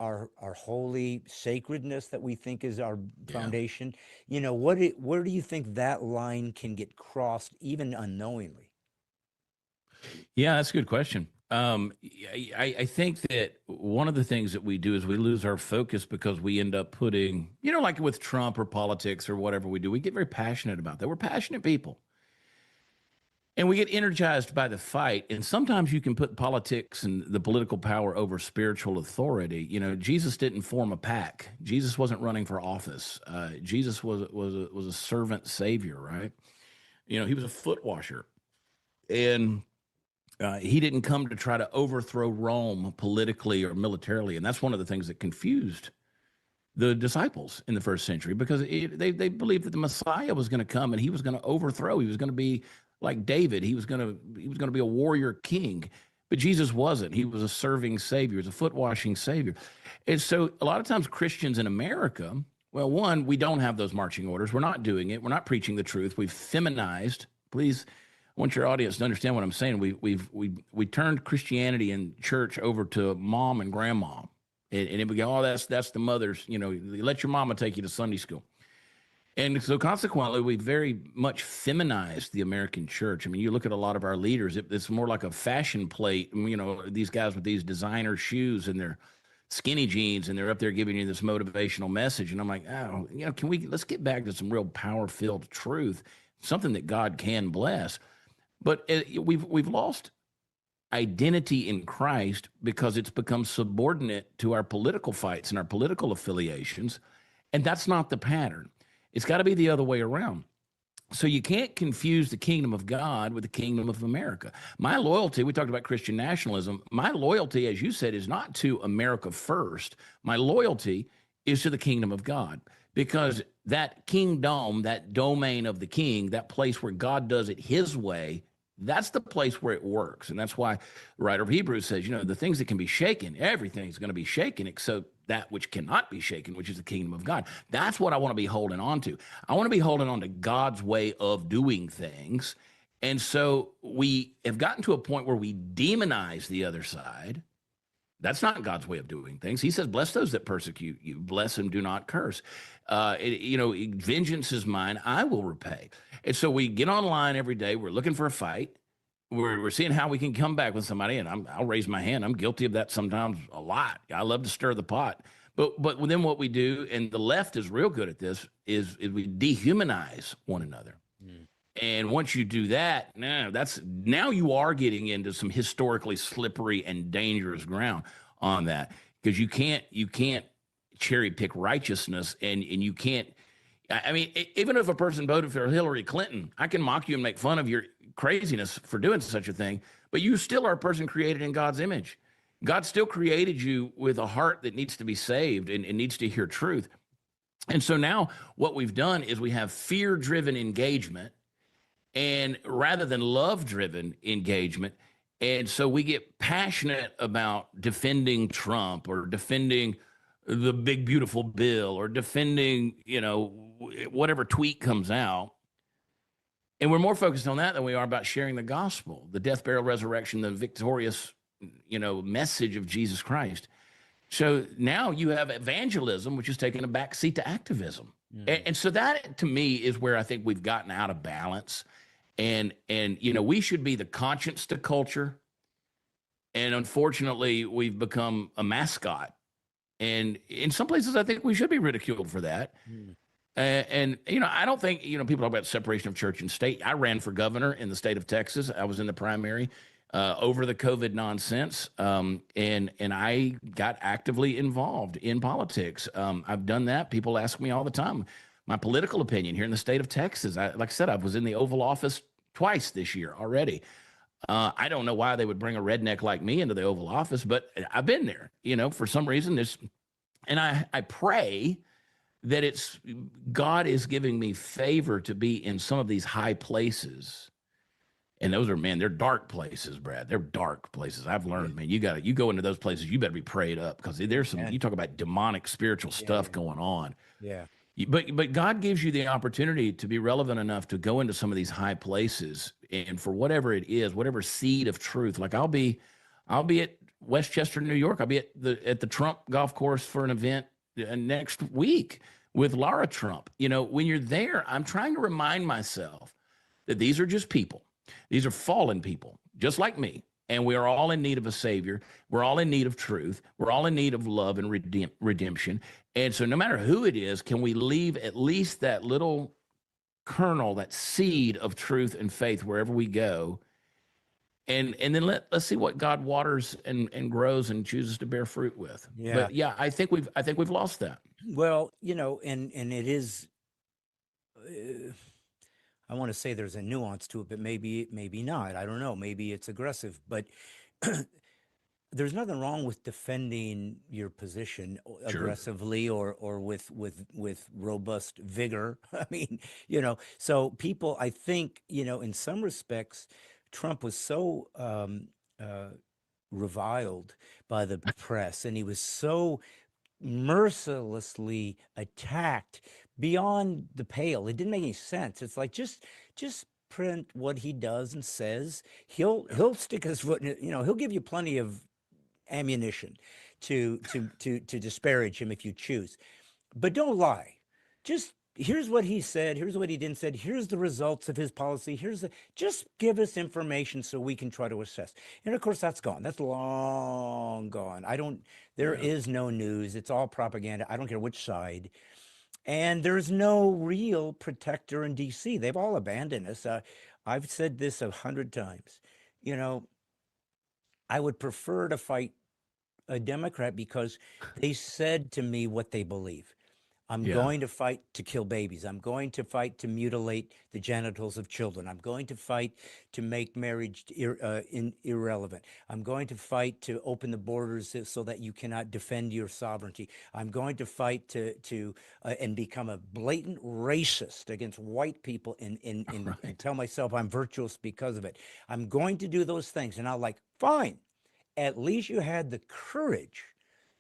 our holy sacredness that we think is our Yeah. foundation? Where do you think that line can get crossed, even unknowingly? Yeah, that's a good question. I think that one of the things that we do is we lose our focus because we end up putting, like with Trump or politics or whatever we do, we get very passionate about that. We're passionate people. And we get energized by the fight. And sometimes you can put politics and the political power over spiritual authority. Jesus didn't form a pack. Jesus wasn't running for office. Jesus was a servant savior, right? He was a foot washer. And he didn't come to try to overthrow Rome politically or militarily. And that's one of the things that confused the disciples in the first century, because they believed that the Messiah was going to come and he was going to overthrow. He was going to be like David. He was going to be a warrior king. But Jesus wasn't. He was a serving savior. He was a foot washing savior. And so a lot of times Christians in America, well, one, we don't have those marching orders. We're not doing it. We're not preaching the truth. We've feminized. Please, I want your audience to understand what I'm saying. We turned Christianity and church over to mom and grandma. And it would go, oh, that's the mothers, let your mama take you to Sunday school. And so consequently, we very much feminized the American church. I mean, you look at a lot of our leaders, it's more like a fashion plate. These guys with these designer shoes and their skinny jeans, and they're up there giving you this motivational message. And I'm like, oh, let's get back to some real power-filled truth, something that God can bless. But we've lost identity in Christ because it's become subordinate to our political fights and our political affiliations. And that's not the pattern. It's got to be the other way around. So you can't confuse the kingdom of God with the kingdom of America. My loyalty, we talked about Christian nationalism. My loyalty, as you said, is not to America first. My loyalty is to the kingdom of God, because that kingdom, that domain of the king, that place where God does it his way, that's the place where it works. And that's why the writer of Hebrews says, the things that can be shaken, everything's going to be shaken except that which cannot be shaken, which is the kingdom of God. That's what I want to be holding on to. I want to be holding on to God's way of doing things. And so we have gotten to a point where we demonize the other side. That's not God's way of doing things. He says, bless those that persecute you, bless and do not curse. Vengeance is mine, I will repay. And so we get online every day. We're looking for a fight. We're seeing how we can come back with somebody. And I'll raise my hand. I'm guilty of that sometimes a lot. I love to stir the pot. But then what we do, and the left is real good at this, is we dehumanize one another. Mm. And once you do that, now you are getting into some historically slippery and dangerous ground on that, because you can't cherry pick righteousness, and you can't. I mean, even if a person voted for Hillary Clinton, I can mock you and make fun of your craziness for doing such a thing, but you still are a person created in God's image. God still created you with a heart that needs to be saved and needs to hear truth. And so now what we've done is we have fear-driven engagement, and rather than love-driven engagement. And so we get passionate about defending Trump or defending the big, beautiful bill or defending, whatever tweet comes out. And we're more focused on that than we are about sharing the gospel, the death, burial, resurrection, the victorious, message of Jesus Christ. So now you have evangelism, which is taking a back seat to activism. Mm. And so that, to me, is where I think we've gotten out of balance. And we should be the conscience to culture. And unfortunately, we've become a mascot. And in some places, I think we should be ridiculed for that. Mm. And you know, I don't think, you know, people talk about separation of church and state. I ran for governor in the state of Texas. I was in the primary over the COVID nonsense, and I got actively involved in politics. I've done that. People ask me all the time my political opinion here in the state of Texas. Like I said, I was in the Oval Office twice this year already. I don't know why they would bring a redneck like me into the Oval Office, but I've been there. You know, for some reason, this, and I pray that it's God is giving me favor to be in some of these high places. And those are, man, they're dark places, Brad. They're dark places. I've learned, man, you go into those places, you better be prayed up, because there's some, you talk about demonic spiritual stuff going on. Yeah. But God gives you the opportunity to be relevant enough to go into some of these high places, and for whatever it is, whatever seed of truth. Like I'll be at Westchester, New York. I'll be at the Trump golf course for an event next week with Laura Trump. You know, when you're there, I'm trying to remind myself that these are just people. These are fallen people, just like me. And we are all in need of a savior. We're all in need of truth. We're all in need of love and redemption. And so no matter who it is, can we leave at least that little kernel, that seed of truth and faith wherever we go? And then let's see what God waters and grows and chooses to bear fruit with. Yeah. But yeah, I think we've lost that. Well, you know, and it is. I want to say there's a nuance to it, but maybe not. I don't know. Maybe it's aggressive, but there's nothing wrong with defending your position Sure. aggressively or with robust vigor. I mean, you know, so people, I think, you know, in some respects, Trump was so reviled by the press, and he was so mercilessly attacked beyond the pale. It didn't make any sense. It's like just print what he does and says. He'll stick his foot in it. You know, he'll give you plenty of ammunition to disparage him if you choose, but don't lie. Just here's what he said, here's what he didn't said, here's the results of his policy, just give us information so we can try to assess. And of course that's gone. That's long gone. There is no news. It's all propaganda. I don't care which side. And there's no real protector in DC. They've all abandoned us. I've said this 100 times. You know, I would prefer to fight a Democrat because they said to me what they believe. I'm going to fight to kill babies. I'm going to fight to mutilate the genitals of children. I'm going to fight to make marriage irrelevant. I'm going to fight to open the borders so that you cannot defend your sovereignty. I'm going to fight to and become a blatant racist against white people and tell myself I'm virtuous because of it. I'm going to do those things. And I'm like, fine. At least you had the courage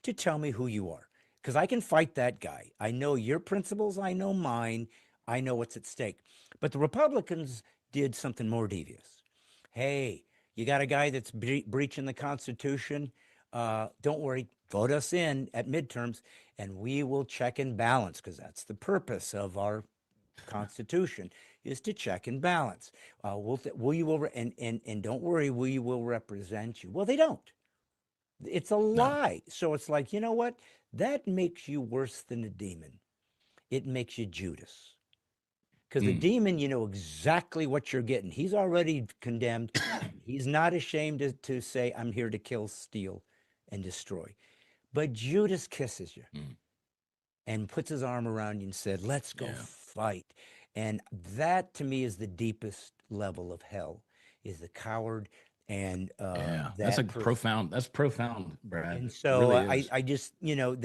to tell me who you are, because I can fight that guy. I know your principles. I know mine. I know what's at stake. But the Republicans did something more devious. Hey, you got a guy that's breaching the Constitution. Don't worry. Vote us in at midterms, and we will check and balance, because that's the purpose of our Constitution, is to check and balance. And don't worry, we will represent you. Well, they don't. It's a lie. So it's like, you know what? That makes you worse than a demon. It makes you Judas. Because the demon, you know exactly what you're getting. He's already condemned. He's not ashamed to say, I'm here to kill, steal, and destroy. But Judas kisses you and puts his arm around you and said, let's go fight. And that, to me, is the deepest level of hell, is the coward. And that's profound, Brad. and so really I just, you know,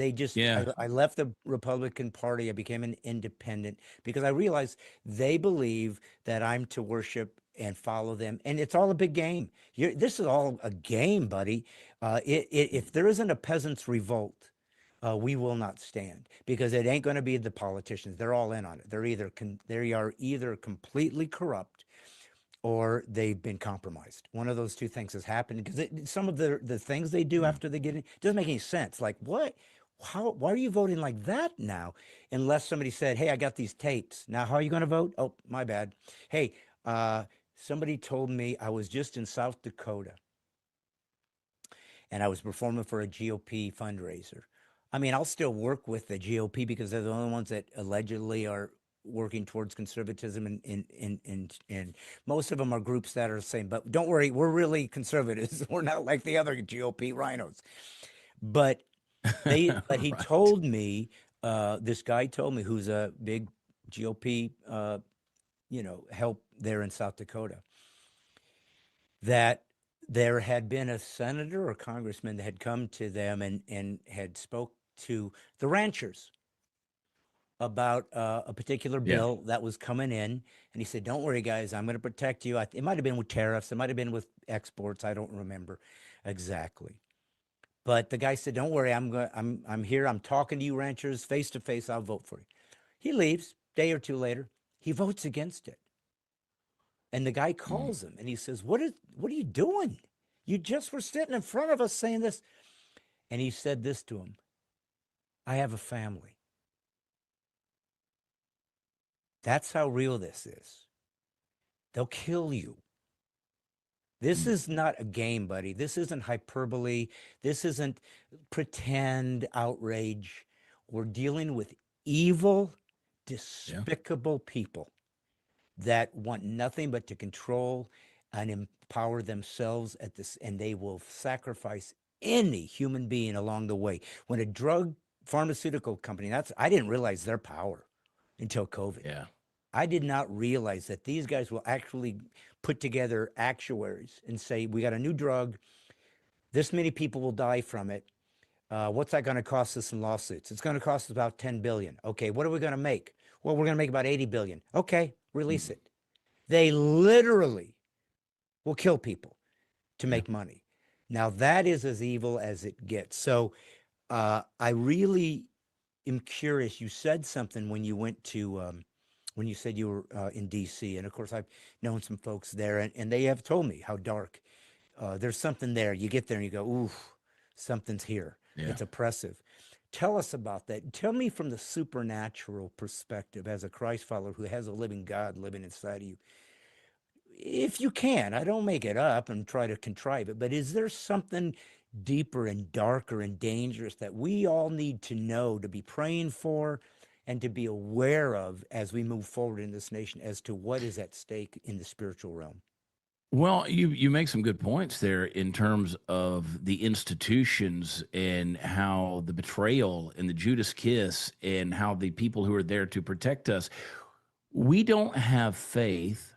I left the Republican Party. I became an independent because I realized they believe that I'm to worship and follow them, and it's all a big game. This is all a game, buddy. If there isn't a peasants' revolt, we will not stand, because it ain't going to be the politicians. They're all in on it. They are either completely corrupt or they've been compromised. One of those two things has happened, because some of the things they do after they get in doesn't make any sense. Like, what? Why are you voting like that now? Unless somebody said, hey, I got these tapes. Now, how are you going to vote? Oh, my bad. Hey, somebody told me, I was just in South Dakota and I was performing for a GOP fundraiser. I mean, I'll still work with the GOP because they're the only ones that allegedly are working towards conservatism, and most of them are groups that are the same. But don't worry, we're really conservatives. We're not like the other GOP rhinos. But but he Right. told me, this guy told me, who's a big GOP, help there in South Dakota, that there had been a senator or congressman that had come to them and had spoke to the ranchers about a particular Yeah. bill that was coming in, and he said, "Don't worry, guys, I'm going to protect you." It might have been with tariffs, it might have been with exports. I don't remember exactly, but the guy said, "Don't worry, I'm here. I'm talking to you ranchers face to face. I'll vote for you." He leaves. Day or two later, he votes against it, and the guy Mm. calls him and he says, What are you doing? You just were sitting in front of us saying this." And he said this to him: "I have a family." That's how real this is. They'll kill you. This Mm. is not a game, buddy. This isn't hyperbole. This isn't pretend outrage. We're dealing with evil, Yeah. despicable people that want nothing but to control and empower themselves at this, and they will sacrifice any human being along the way. When a drug pharmaceutical company, I didn't realize their power until COVID. Yeah. I did not realize that these guys will actually put together actuaries and say, "We got a new drug. This many people will die from it. What's that going to cost us in lawsuits? It's going to cost us about 10 billion. Okay, what are we going to make? Well, we're going to make about 80 billion. Okay, release Mm. it." They literally will kill people to Yeah. make money. Now, that is as evil as it gets. So I really am curious. You said something when you went to, when you said you were in DC. And of course, I've known some folks there, and they have told me how dark. There's something there. You get there and you go, "Ooh, something's here." Yeah. It's oppressive. Tell us about that. Tell me from the supernatural perspective as a Christ follower who has a living God living inside of you. If you can, I don't make it up and try to contrive it, but is there something deeper and darker and dangerous that we all need to know, to be praying for and to be aware of as we move forward in this nation as to what is at stake in the spiritual realm? Well, you make some good points there in terms of the institutions and how the betrayal and the Judas kiss and how the people who are there to protect us, we don't have faith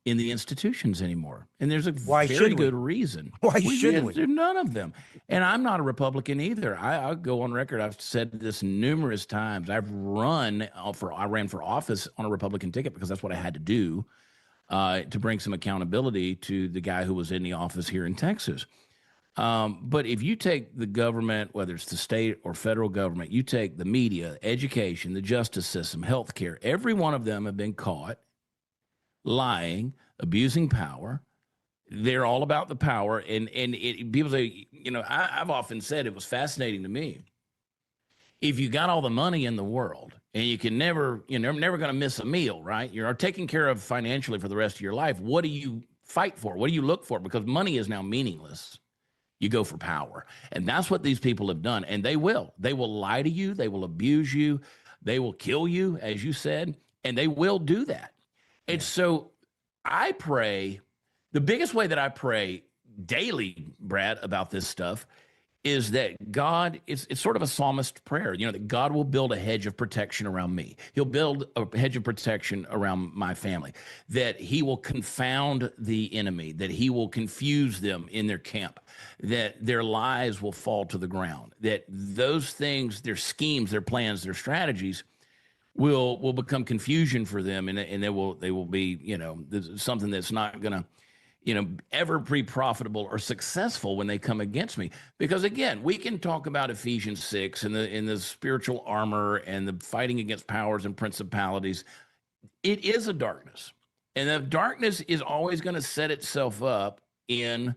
in the institutions anymore. And there's a Why very should good we? reason. Why We should have we? none of them. And I'm not a Republican either. I'll go on record. I've said this numerous times. I ran for office on a Republican ticket because that's what I had to do to bring some accountability to the guy who was in the office here in Texas. But if you take the government, whether it's the state or federal government, you take the media, education, the justice system, healthcare, every one of them have been caught lying, abusing power. They're all about the power. People say, I've often said it was fascinating to me. If you got all the money in the world and you can never going to miss a meal, right? You're taken care of financially for the rest of your life. What do you fight for? What do you look for? Because money is now meaningless. You go for power. And that's what these people have done. And they will. They will lie to you. They will abuse you. They will kill you, as you said. And they will do that. And Yeah. so I pray, the biggest way that I pray daily, Brad, about this stuff is that God, it's sort of a psalmist prayer, that God will build a hedge of protection around me. He'll build a hedge of protection around my family, that he will confound the enemy, that he will confuse them in their camp, that their lies will fall to the ground, that those things, their schemes, their plans, their strategies will become confusion for them, and they will be something that's not going to ever be profitable or successful when they come against me. Because again, we can talk about Ephesians 6 and the spiritual armor and the fighting against powers and principalities. It is a darkness. And the darkness is always going to set itself up in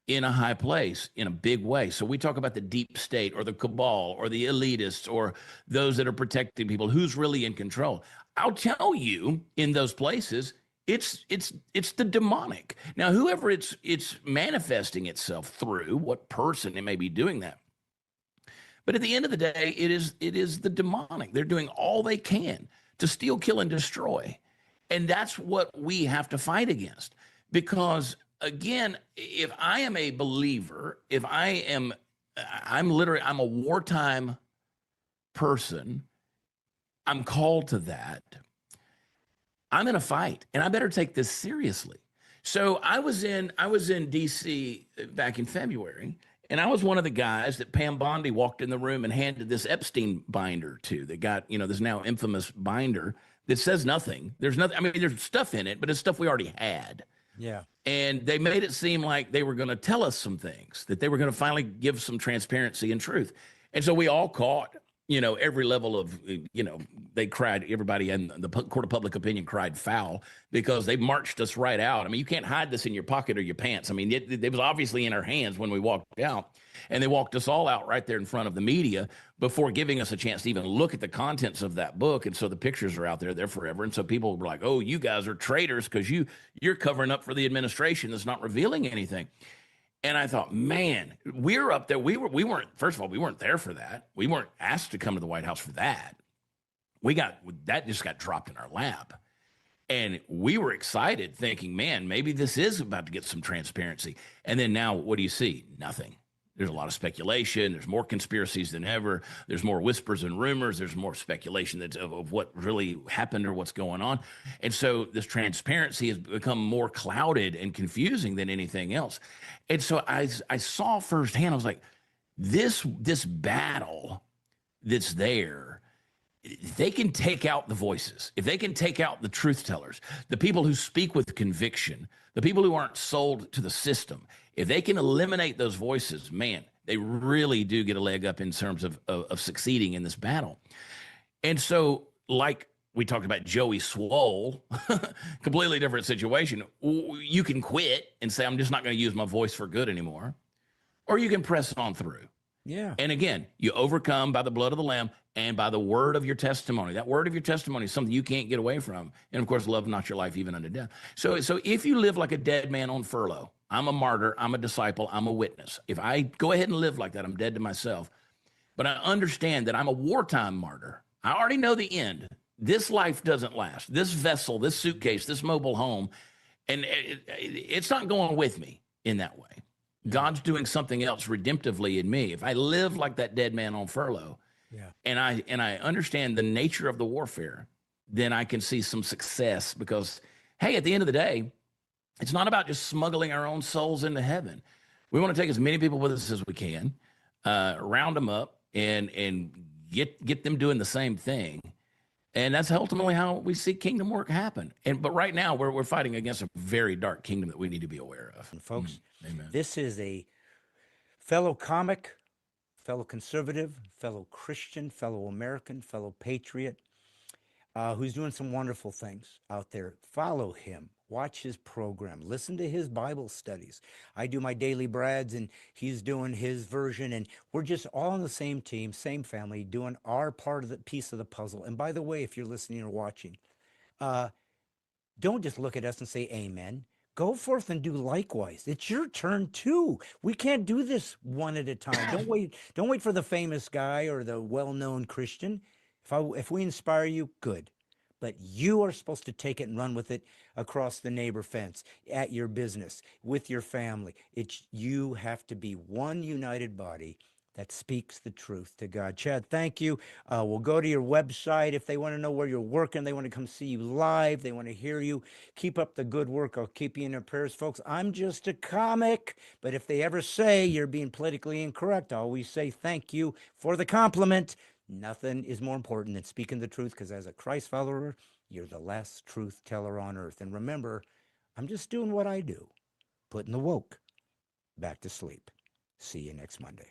a high place in a big way. So we talk about the deep state or the cabal or the elitists or those that are protecting people. Who's really in control? I'll tell you, in those places, it's the demonic. Now, whoever it's manifesting itself through, what person it may be doing that, But at the end of the day, it is the demonic. They're doing all they can to steal, kill, and destroy. And that's what we have to fight against. Because again, if I am a believer, if I am, I'm a wartime person, I'm called to that. I'm in a fight, and I better take this seriously. So I was in DC back in February, and I was one of the guys that Pam Bondi walked in the room and handed this Epstein binder to. That got, this now infamous binder that says nothing. There's nothing. I mean, there's stuff in it, but it's stuff we already had. Yeah. And they made it seem like they were going to tell us some things, that they were going to finally give some transparency and truth. And so we all caught, every level of, they cried, everybody in the court of public opinion cried foul, because they marched us right out. I mean, you can't hide this in your pocket or your pants. I mean, it was obviously in our hands when we walked out, and they walked us all out right there in front of the media before giving us a chance to even look at the contents of that book. And so the pictures are out there, they're forever. And so people were like, oh, you guys are traitors because you're covering up for the administration that's not revealing anything. And I thought, man, we're up there. We weren't, first of all, we weren't there for that. We weren't asked to come to the White House for that. That just got dropped in our lap. And we were excited, thinking, man, maybe this is about to get some transparency. And then now, what do you see? Nothing. There's a lot of speculation. There's more conspiracies than ever. There's more whispers and rumors. There's more speculation of what really happened or what's going on. And so this transparency has become more clouded and confusing than anything else. And so I saw firsthand, I was like, this battle that's there, if they can take out the voices, if they can take out the truth tellers, the people who speak with conviction, the people who aren't sold to the system, if they can eliminate those voices, man, they really do get a leg up in terms of succeeding in this battle. And so, like we talked about Joey Swole, completely different situation. You can quit and say, I'm just not going to use my voice for good anymore. Or you can press on through. Yeah. And again, you overcome by the blood of the Lamb and by the word of your testimony. That word of your testimony is something you can't get away from. And of course, love not your life even unto death. So if you live like a dead man on furlough, I'm a martyr, I'm a disciple, I'm a witness. If I go ahead and live like that, I'm dead to myself. But I understand that I'm a wartime martyr. I already know the end. This life doesn't last. This vessel, this suitcase, this mobile home, and it's not going with me in that way. God's doing something else redemptively in me. If I live like that dead man on furlough, and I understand the nature of the warfare, then I can see some success, because, hey, at the end of the day, it's not about just smuggling our own souls into heaven. We want to take as many people with us as we can, round them up, and get them doing the same thing. And that's ultimately how we see kingdom work happen. But right now, we're fighting against a very dark kingdom that we need to be aware of. And folks, Amen. This is a fellow comic, fellow conservative, fellow Christian, fellow American, fellow patriot, who's doing some wonderful things out there. Follow him. Watch his program. Listen to his Bible studies. I do my daily Brads, and he's doing his version, and we're just all on the same team, same family, doing our part of the piece of the puzzle. And by the way, if you're listening or watching, don't just look at us and say amen. Go forth and do likewise. It's your turn too. We can't do this one at a time. Don't wait for the famous guy or the well-known Christian. If we inspire you, good. But you are supposed to take it and run with it across the neighbor fence, at your business, with your family. You have to be one united body that speaks the truth to God. Chad, thank you. We'll go to your website if they want to know where you're working. They want to come see you live. They want to hear you. Keep up the good work. I'll keep you in their prayers, folks. I'm just a comic. But if they ever say you're being politically incorrect, I always say thank you for the compliment. Nothing is more important than speaking the truth, because as a Christ follower, you're the last truth teller on earth. And remember, I'm just doing what I do, putting the woke back to sleep. See you next Monday.